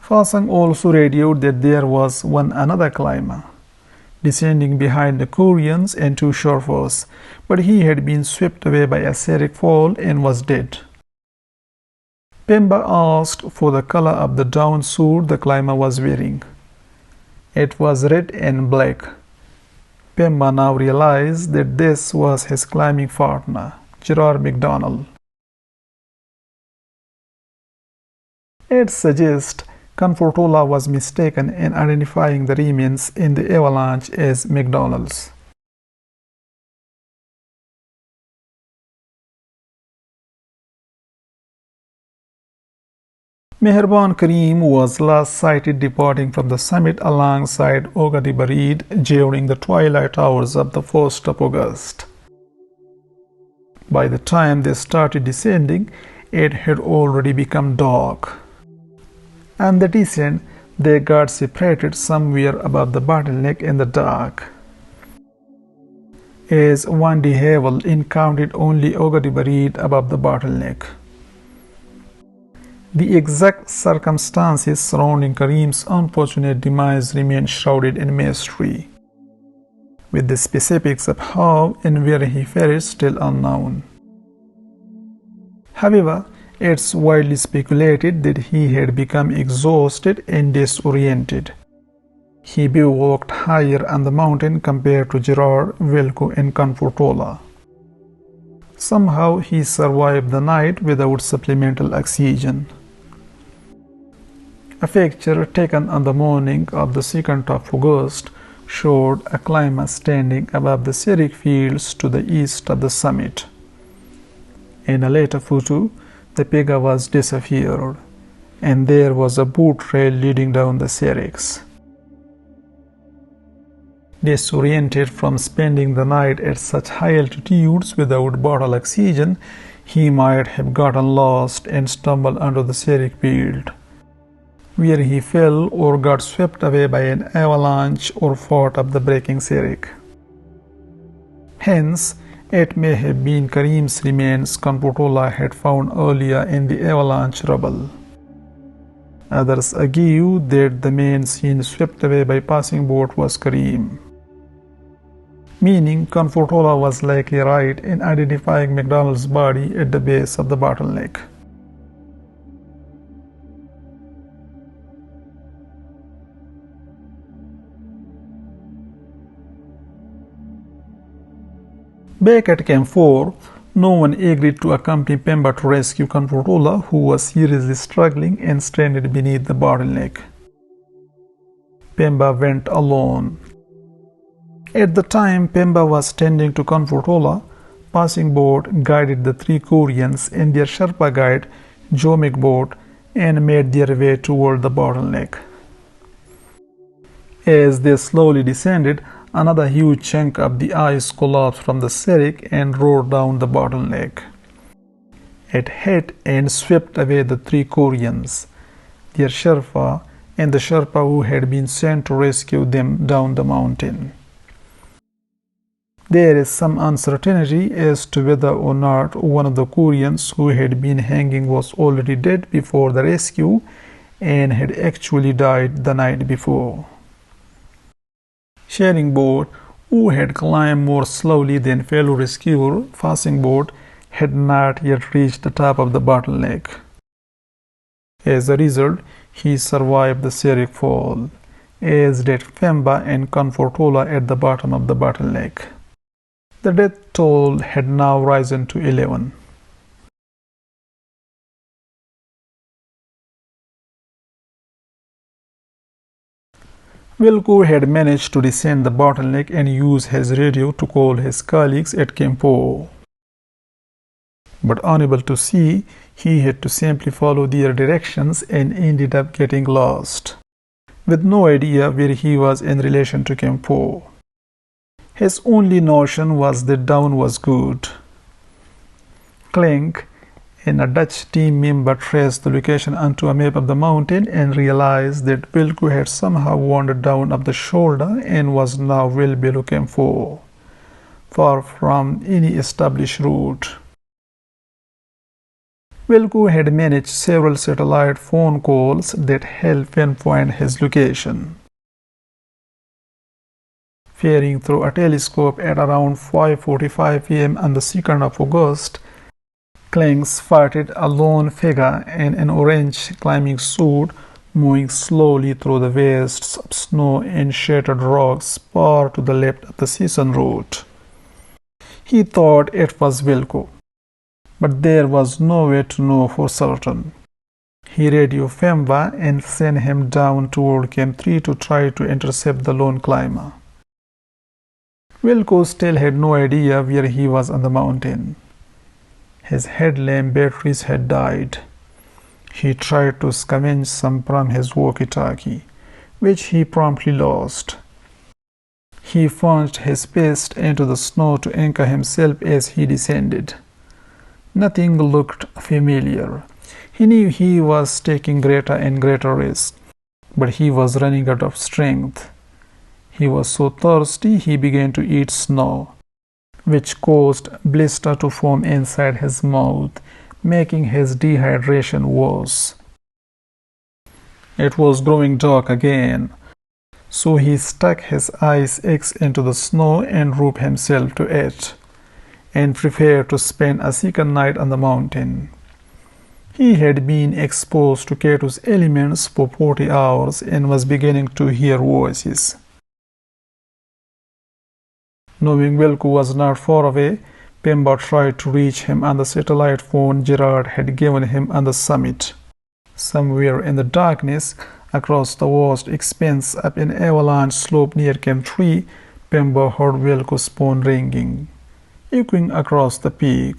Fasang also radioed that there was another climber, descending behind the Koreans and two Sherpas, but he had been swept away by a seric fall and was dead. Pemba asked for the color of the down suit the climber was wearing. It was red and black. Pemba now realized that this was his climbing partner, Gerard MacDonald. It suggests Comfortola was mistaken in identifying the remains in the avalanche as MacDonald's. Meherban Karim was last sighted departing from the summit alongside Oga de Barid during the twilight hours of the 1st of August. By the time they started descending, it had already become dark. On the descent, they got separated somewhere above the bottleneck in the dark. As Van de Havel encountered only Oga de Barid above the bottleneck. The exact circumstances surrounding Karim's unfortunate demise remain shrouded in mystery, with the specifics of how and where he perished still unknown. However, it's widely speculated that he had become exhausted and disoriented. He bivouacked higher on the mountain compared to Gerard, Velko, and Comfortola. Somehow he survived the night without supplemental oxygen. A picture taken on the morning of the 2nd of August showed a climber standing above the seric fields to the east of the summit. In a later photo, the figure was disappeared, and there was a boot trail leading down the serics. Disoriented from spending the night at such high altitudes without bottled oxygen, he might have gotten lost and stumbled under the seric field, where he fell or got swept away by an avalanche or fought up the breaking seric. Hence, it may have been Karim's remains Comfortola had found earlier in the avalanche rubble. Others argue that the man seen swept away by passing boat was Karim, meaning Comfortola was likely right in identifying MacDonald's body at the base of the bottleneck. Back at Camp 4, No one agreed to accompany Pemba to rescue Comfortola, who was seriously struggling and stranded beneath the bottleneck. Pemba went alone. At the time Pemba was tending to Comfortola, passing boat guided the three Koreans and their Sherpa guide, Jomek boat, and made their way toward the bottleneck. As they slowly descended, another huge chunk of the ice collapsed from the Serik and rolled down the bottleneck. It hit and swept away the three Koreans, their Sherpa, and the Sherpa who had been sent to rescue them down the mountain. There is some uncertainty as to whether or not one of the Koreans who had been hanging was already dead before the rescue and had actually died the night before. Sharing boat, who had climbed more slowly than fellow rescuer, passing boat, had not yet reached the top of the bottleneck. As a result, he survived the Serik fall, as did Pemba and Comfortola at the bottom of the bottleneck. The death toll had now risen to 11. Wilco had managed to descend the bottleneck and use his radio to call his colleagues at Kempo. But unable to see, he had to simply follow their directions and ended up getting lost, with no idea where he was in relation to Kempo. His only notion was that down was good. Klink and a Dutch team member traced the location onto a map of the mountain and realized that Wilco had somehow wandered down up the shoulder and was now well below Kempo, far from any established route. Wilco had managed several satellite phone calls that helped pinpoint his location. Peering through a telescope at around 5:45 p.m. on the 2nd of August, Klink spotted a lone figure in an orange climbing suit moving slowly through the wastes of snow and shattered rocks far to the left of the season route. He thought it was Wilco, but there was no way to know for certain. He radioed Pemba and sent him down toward Camp 3 to try to intercept the lone climber. Wilco still had no idea where he was on the mountain. His headlamp batteries had died. He tried to scavenge some from his walkie-talkie, which he promptly lost. He plunged his fist into the snow to anchor himself as he descended. Nothing looked familiar. He knew he was taking greater and greater risks, but he was running out of strength. He was so thirsty he began to eat snow, which caused blisters to form inside his mouth, making his dehydration worse. It was growing dark again, so he stuck his ice axe into the snow and roped himself to it, and prepared to spend a second night on the mountain. He had been exposed to Kato's elements for 40 hours and was beginning to hear voices. Knowing Wilco was not far away, Pemba tried to reach him on the satellite phone Gerard had given him on the summit. Somewhere in the darkness, across the vast expanse of an avalanche slope near Camp 3, Pemba heard Wilco's phone ringing, echoing across the peak.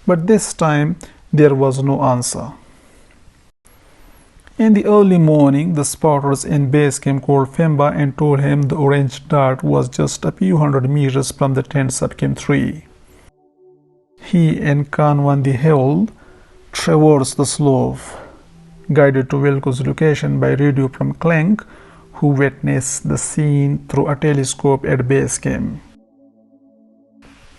But this time, there was no answer. In the early morning, the spotters in base camp called Pemba and told him the orange dart was just a few hundred meters from the tents at Camp 3. He and Kanwandi Hewell traversed the slope, guided to Wilco's location by radio from Klink, who witnessed the scene through a telescope at base camp.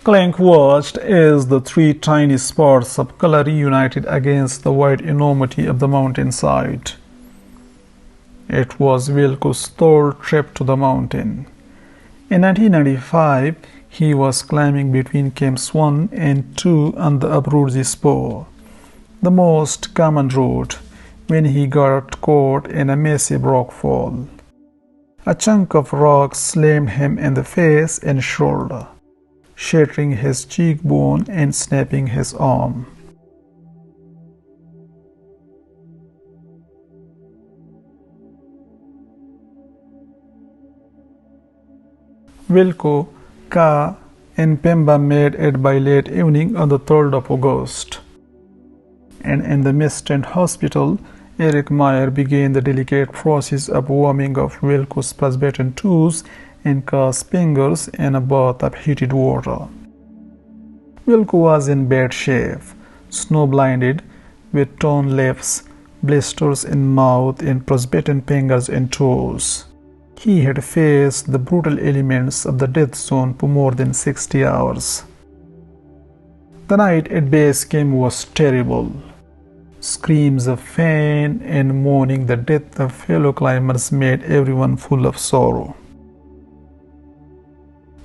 Klink watched as the three tiny spots of color reunited against the white enormity of the mountainside. It was Wilco's third trip to the mountain. In 1995, he was climbing between Camps 1 and 2 on the Abruzzi Spur, the most common route, when he got caught in a massive rockfall. A chunk of rock slammed him in the face and shoulder, shattering his cheekbone and snapping his arm. Wilco, Ka, and Pemba made it by late evening on the 3rd of August. And in the mist and hospital, Eric Meyer began the delicate process of warming of Wilco's frostbitten toes and Ka's fingers in a bath of heated water. Wilco was in bad shape, snow-blinded, with torn lips, blisters in mouth, and frostbitten fingers and toes. He had faced the brutal elements of the death zone for more than 60 hours. The night at base camp was terrible. Screams of pain and mourning the death of fellow climbers made everyone full of sorrow.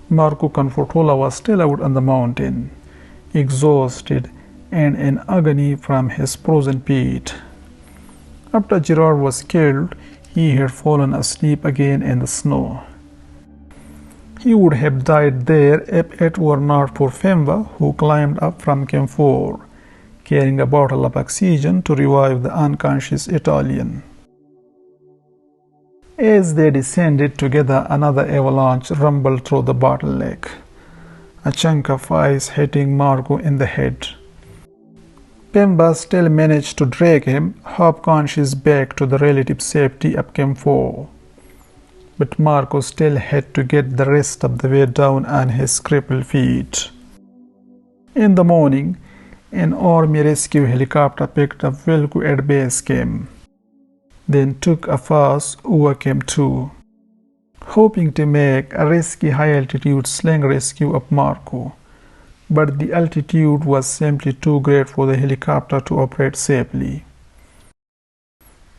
Marco Confortola was still out on the mountain, exhausted and in agony from his frozen pit. After Gerard was killed, he had fallen asleep again in the snow. He would have died there if it were not for Femba, who climbed up from Camp 4, carrying a bottle of oxygen to revive the unconscious Italian. As they descended together, another avalanche rumbled through the bottleneck, a chunk of ice hitting Marco in the head. Pemba still managed to drag him, half-conscious, back to the relative safety of Camp 4. But Marco still had to get the rest of the way down on his crippled feet. In the morning, an army rescue helicopter picked up Wilco at base camp, then took a pass over Camp 2, hoping to make a risky high-altitude sling rescue of Marco. But the altitude was simply too great for the helicopter to operate safely.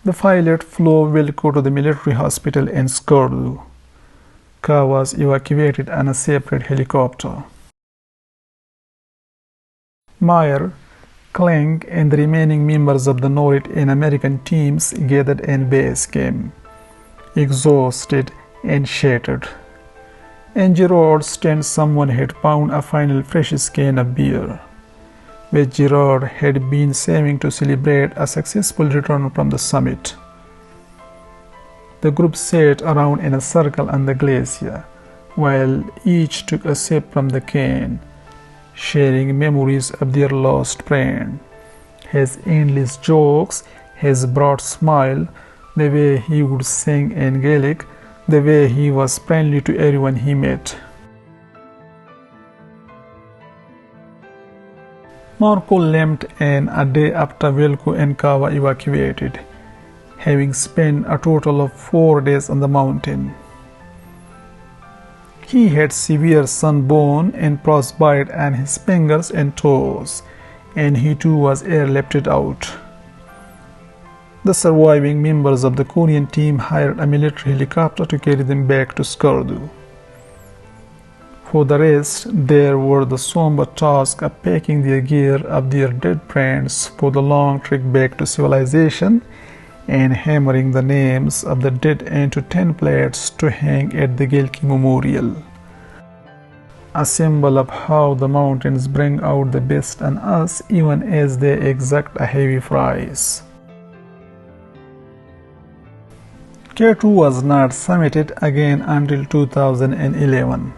The pilot flew Wilco to the military hospital in Skardu. Ka was evacuated on a separate helicopter. Meyer, Kling, and the remaining members of the Nordic and American teams gathered in base camp, exhausted and shattered. In Gerard's tent, someone had found a final fresh can of beer, which Gerard had been saving to celebrate a successful return from the summit. The group sat around in a circle on the glacier, while each took a sip from the can, sharing memories of their lost friend, his endless jokes, his broad smile, the way he would sing in Gaelic, the way he was friendly to everyone he met. Marco limped in a day after Wilco and Ka were evacuated, having spent a total of 4 days on the mountain. He had severe sunburn and frostbite on his fingers and toes, and he too was airlifted out. The surviving members of the Korean team hired a military helicopter to carry them back to Skardu. For the rest, there were the somber task of packing their gear of their dead friends for the long trek back to civilization and hammering the names of the dead into tin plates to hang at the Gilki Memorial, a symbol of how the mountains bring out the best in us even as they exact a heavy price. K2 was not summited again until 2011.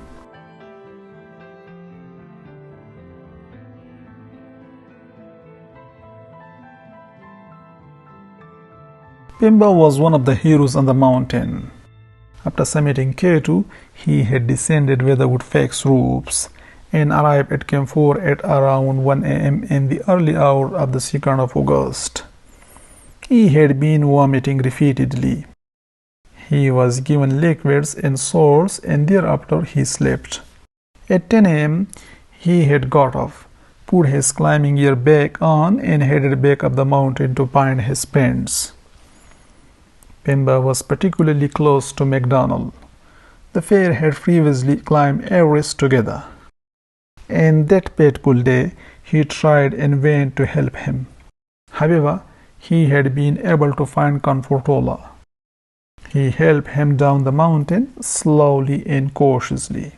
Pemba was one of the heroes on the mountain. After summiting K2, he had descended weatherwood fakes roofs and arrived at Camp 4 at around 1 a.m. in the early hour of the 2nd of August. He had been vomiting repeatedly. He was given liquids and salts, and thereafter he slept. At 10 a.m., he had got off, put his climbing gear back on, and headed back up the mountain to find his friends. Pemba was particularly close to MacDonald. The pair had previously climbed Everest together. And that fateful day, he tried in vain to help him. However, he had been able to find Confortola. He helped him down the mountain slowly and cautiously.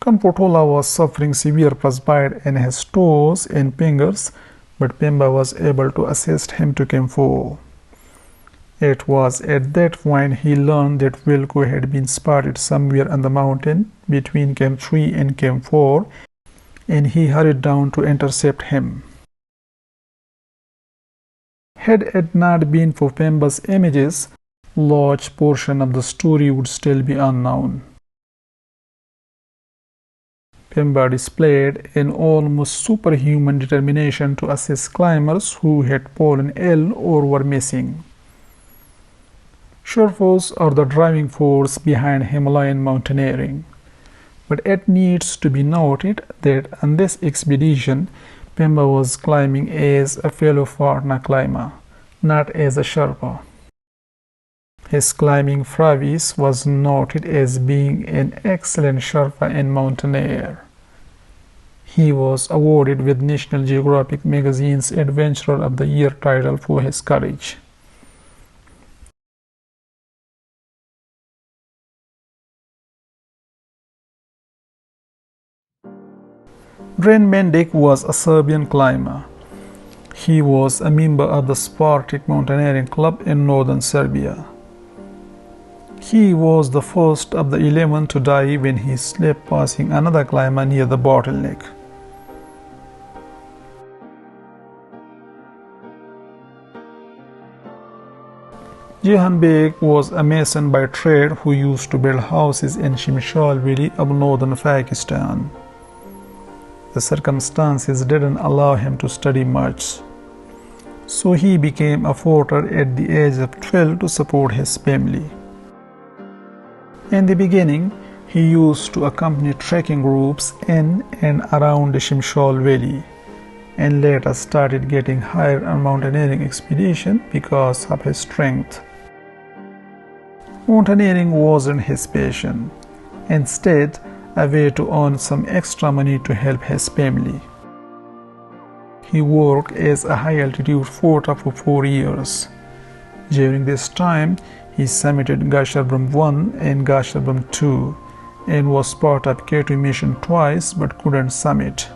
Kampotola was suffering severe frostbite in his toes and fingers, but Pemba was able to assist him to Camp 4. It was at that point he learned that Wilco had been spotted somewhere on the mountain between Camp 3 and Camp 4, and he hurried down to intercept him. Had it not been for Pemba's images, large portion of the story would still be unknown. Pemba displayed an almost superhuman determination to assist climbers who had fallen ill or were missing. Sherpas are the driving force behind Himalayan mountaineering, but it needs to be noted that on this expedition, Pemba was climbing as a fellow foreigner climber, not as a Sherpa. His climbing prowess was noted as being an excellent Sherpa and mountaineer. He was awarded with National Geographic magazine's Adventurer of the Year title for his courage. Dren Mendic was a Serbian climber. He was a member of the Spartak Mountaineering Club in northern Serbia. He was the first of the 11 to die when he slept passing another climber near the Bottleneck. Cihan Beg was a mason by trade who used to build houses in Shimshal Valley of northern Pakistan. The circumstances didn't allow him to study much, so he became a porter at the age of 12 to support his family. In the beginning, he used to accompany trekking groups in and around the Shimshal Valley, and later started getting hired on mountaineering expeditions because of his strength. Mountaineering wasn't his passion, instead a way to earn some extra money to help his family. He worked as a high-altitude porter for 4 years. During this time, he summited Gasherbrum 1 and Gasherbrum 2 and was part of K2 mission twice but couldn't summit.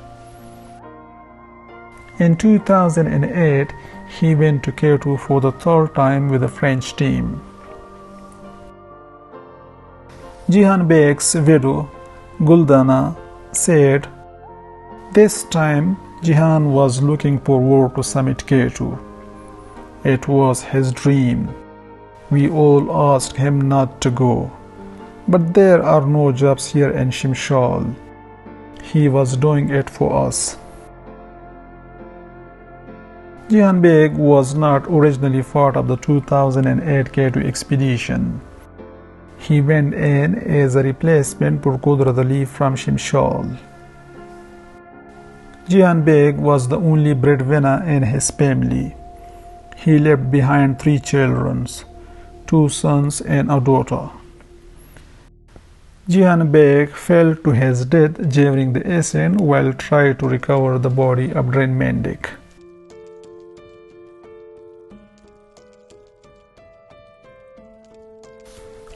In 2008, he went to K2 for the third time with a French team. Cihan Beg's widow, Guldana, said, "This time Cihan was looking forward to summit K2. It was his dream. We all asked him not to go, but there are no jobs here in Shimshal. He was doing it for us." Cihan Beg was not originally part of the 2008 K2 expedition. He went in as a replacement for Qudrat Ali from Shimshal. Cihan Beg was the only breadwinner in his family. He left behind 3 children, 2 sons and a daughter. Cihan Beg fell to his death during the ascent while trying to recover the body of Dren Mendic.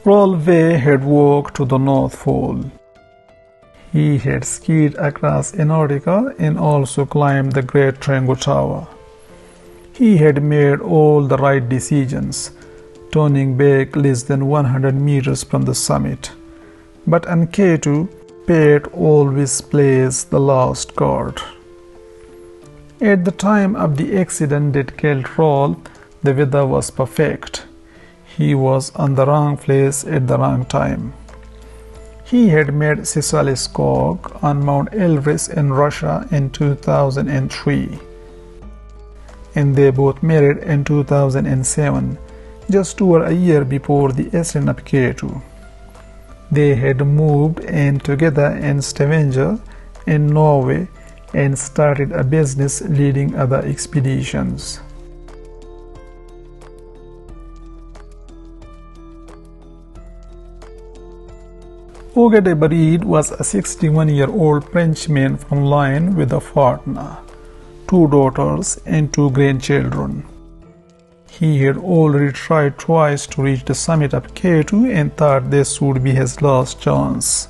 Rolve had walked to the North Pole. He had skied across Antarctica and also climbed the Great Triangle Tower. He had made all the right decisions, turning back less than 100 meters from the summit. But on K2, fate always plays the last card. At the time of the accident that killed Roll, the weather was perfect. He was on the wrong place at the wrong time. He had met Cecily Skog on Mount Everest in Russia in 2003, and they both married in 2007, just over a year before the ascent of K2. They had moved in together in Stavanger in Norway and started a business leading other expeditions. Auge de Barid was a 61-year-old Frenchman from Lyon with a partner, 2 daughters and 2 grandchildren. He had already tried twice to reach the summit of K2 and thought this would be his last chance.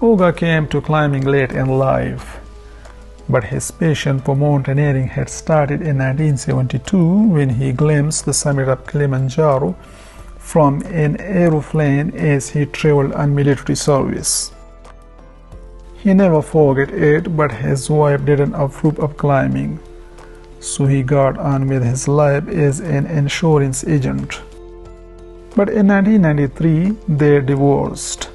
Oga came to climbing late in life, but his passion for mountaineering had started in 1972 when he glimpsed the summit of Kilimanjaro from an aeroplane as he traveled on military service. He never forgot it, but his wife didn't approve of climbing, so he got on with his life as an insurance agent. But in 1993, they divorced,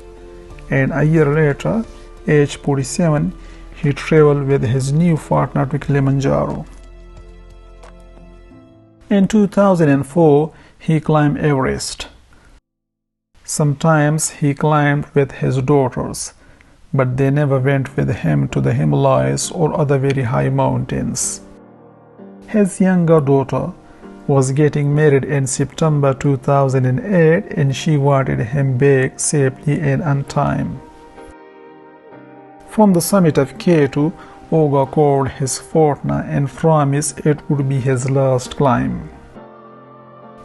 and a year later, age 47, he traveled with his new partner to Kilimanjaro. In 2004, he climbed Everest. Sometimes he climbed with his daughters, but they never went with him to the Himalayas or other very high mountains. His younger daughter was getting married in September 2008 and she wanted him back safely and on time. From the summit of K2, Oga called his partner and promised it would be his last climb.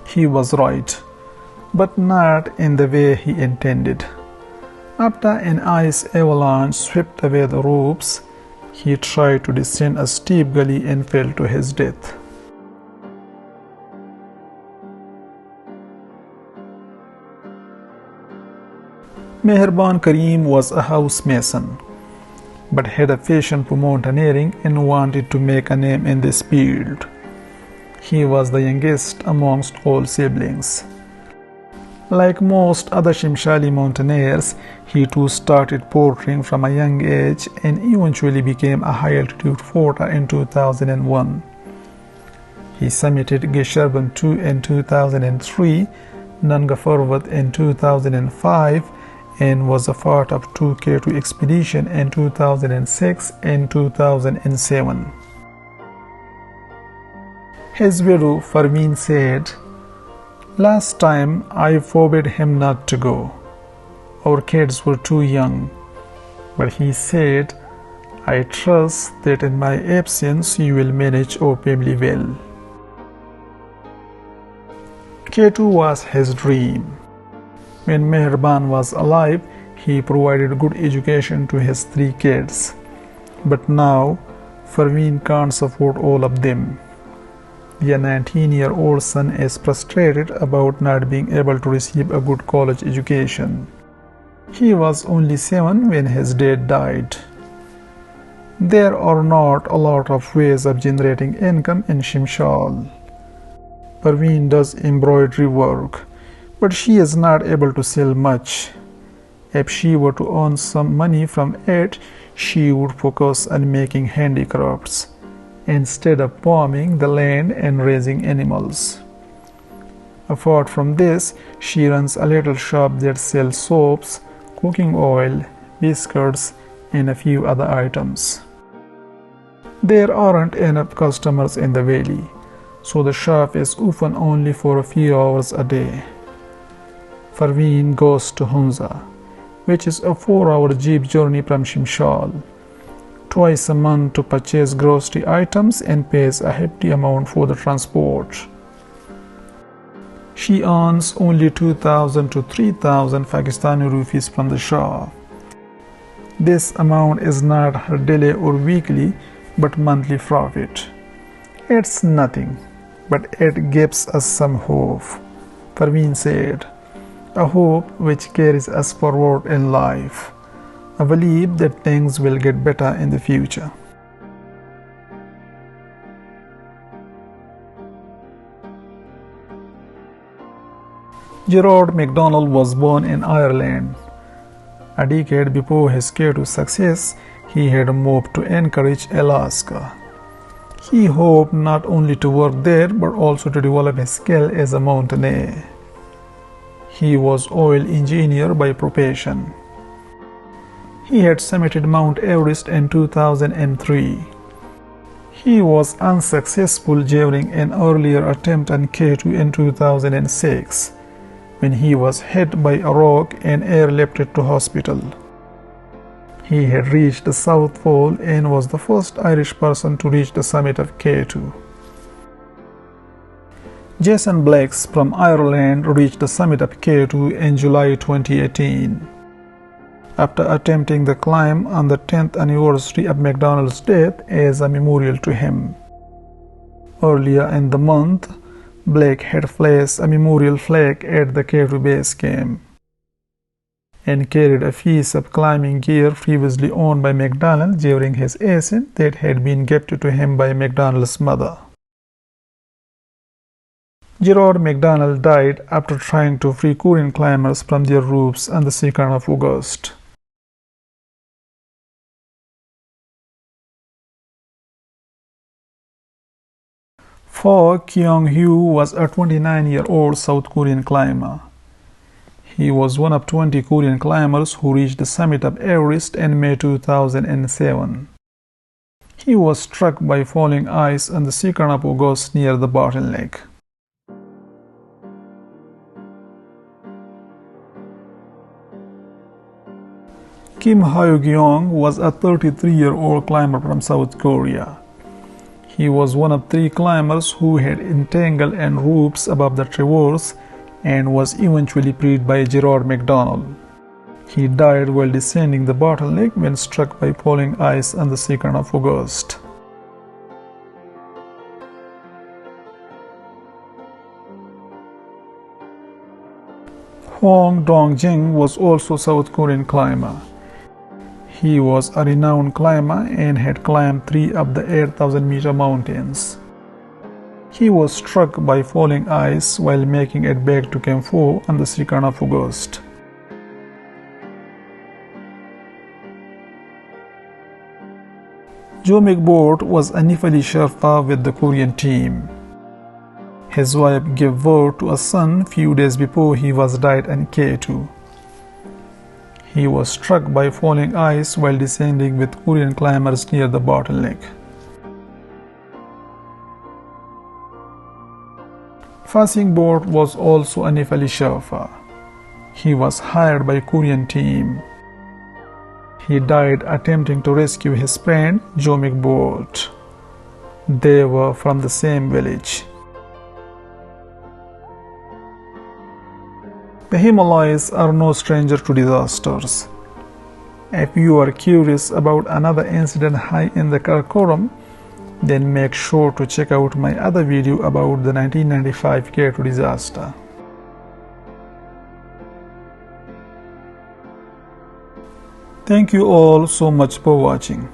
He was right, but not in the way he intended. After an ice avalanche swept away the ropes, he tried to descend a steep gully and fell to his death. Meherban Karim was a house mason, but had a passion for mountaineering and wanted to make a name in this field. He was the youngest amongst all siblings. Like most other Shimshali mountaineers, he too started portering from a young age and eventually became a high-altitude porter in 2001. He summited Gesherbam 2 in 2003, Nanga Parbat in 2005, and was a part of 2K2 expedition in 2006 and 2007. His widow Farmeen said, "Last time I forbade him not to go. Our kids were too young. But he said, I trust that in my absence you will manage our family well." K2 was his dream. When Meherban was alive, he provided good education to his 3 kids. But now, Farmeen can't support all of them. Their 19-year-old son is frustrated about not being able to receive a good college education. He was only 7 when his dad died. There are not a lot of ways of generating income in Shimshal. Parveen does embroidery work, but she is not able to sell much. If she were to earn some money from it, she would focus on making handicrafts instead of farming the land and raising animals. Apart from this, she runs a little shop that sells soaps, cooking oil, biscuits, and a few other items. There aren't enough customers in the valley, so the shop is open only for a few hours a day. Parveen goes to Hunza, which is a 4-hour jeep journey from Shimshal, twice a month to purchase grocery items and pays a hefty amount for the transport. She earns only 2,000 to 3,000 Pakistani rupees from the shop. This amount is not her daily or weekly but monthly profit. It's nothing, but it gives us some hope, Parveen said. A hope which carries us forward in life. I believe that things will get better in the future. Gerard MacDonald was born in Ireland. A decade before his K2 success, he had moved to Anchorage, Alaska. He hoped not only to work there but also to develop his skill as a mountaineer. He was oil engineer by profession. He had summited Mount Everest in 2003. He was unsuccessful during an earlier attempt on K2 in 2006, when he was hit by a rock and airlifted to hospital. He had reached the South Pole and was the first Irish person to reach the summit of K2. Jason Blakes from Ireland reached the summit of K2 in July 2018. after attempting the climb on the 10th anniversary of MacDonald's death as a memorial to him. Earlier in the month, Blake had placed a memorial flag at the K2 base camp and carried a piece of climbing gear previously owned by MacDonald during his ascent that had been gifted to him by MacDonald's mother. Gerard MacDonald died after trying to free Korean climbers from their roofs on the 2nd of August. Fa Kyung-hyu was a 29-year-old South Korean climber. He was one of 20 Korean climbers who reached the summit of Everest in May 2007. He was struck by falling ice on the 2nd of August near the Bottleneck. Kim Hyo-kyung was a 33-year-old climber from South Korea. He was one of 3 climbers who had entangled in ropes above the traverse and was eventually freed by Gerard MacDonald. He died while descending the Bottleneck when struck by falling ice on the 2nd of August. Hong Dong-jing was also a South Korean climber. He was a renowned climber and had climbed 3 of the 8,000-meter mountains. He was struck by falling ice while making it back to Camp 4 on the 2nd of August. Jo McBoat was a Nepali Sherpa with the Korean team. His wife gave birth to a son few days before he was died in K2. He was struck by falling ice while descending with Korean climbers near the Bottleneck. Fa Sing-bot was also a Nepali Sherpa. He was hired by Korean team. He died attempting to rescue his friend Jo McBoat. They were from the same village. The Himalayas are no stranger to disasters. If you are curious about another incident high in the Karakoram, then make sure to check out my other video about the 1995 K2 disaster. Thank you all so much for watching.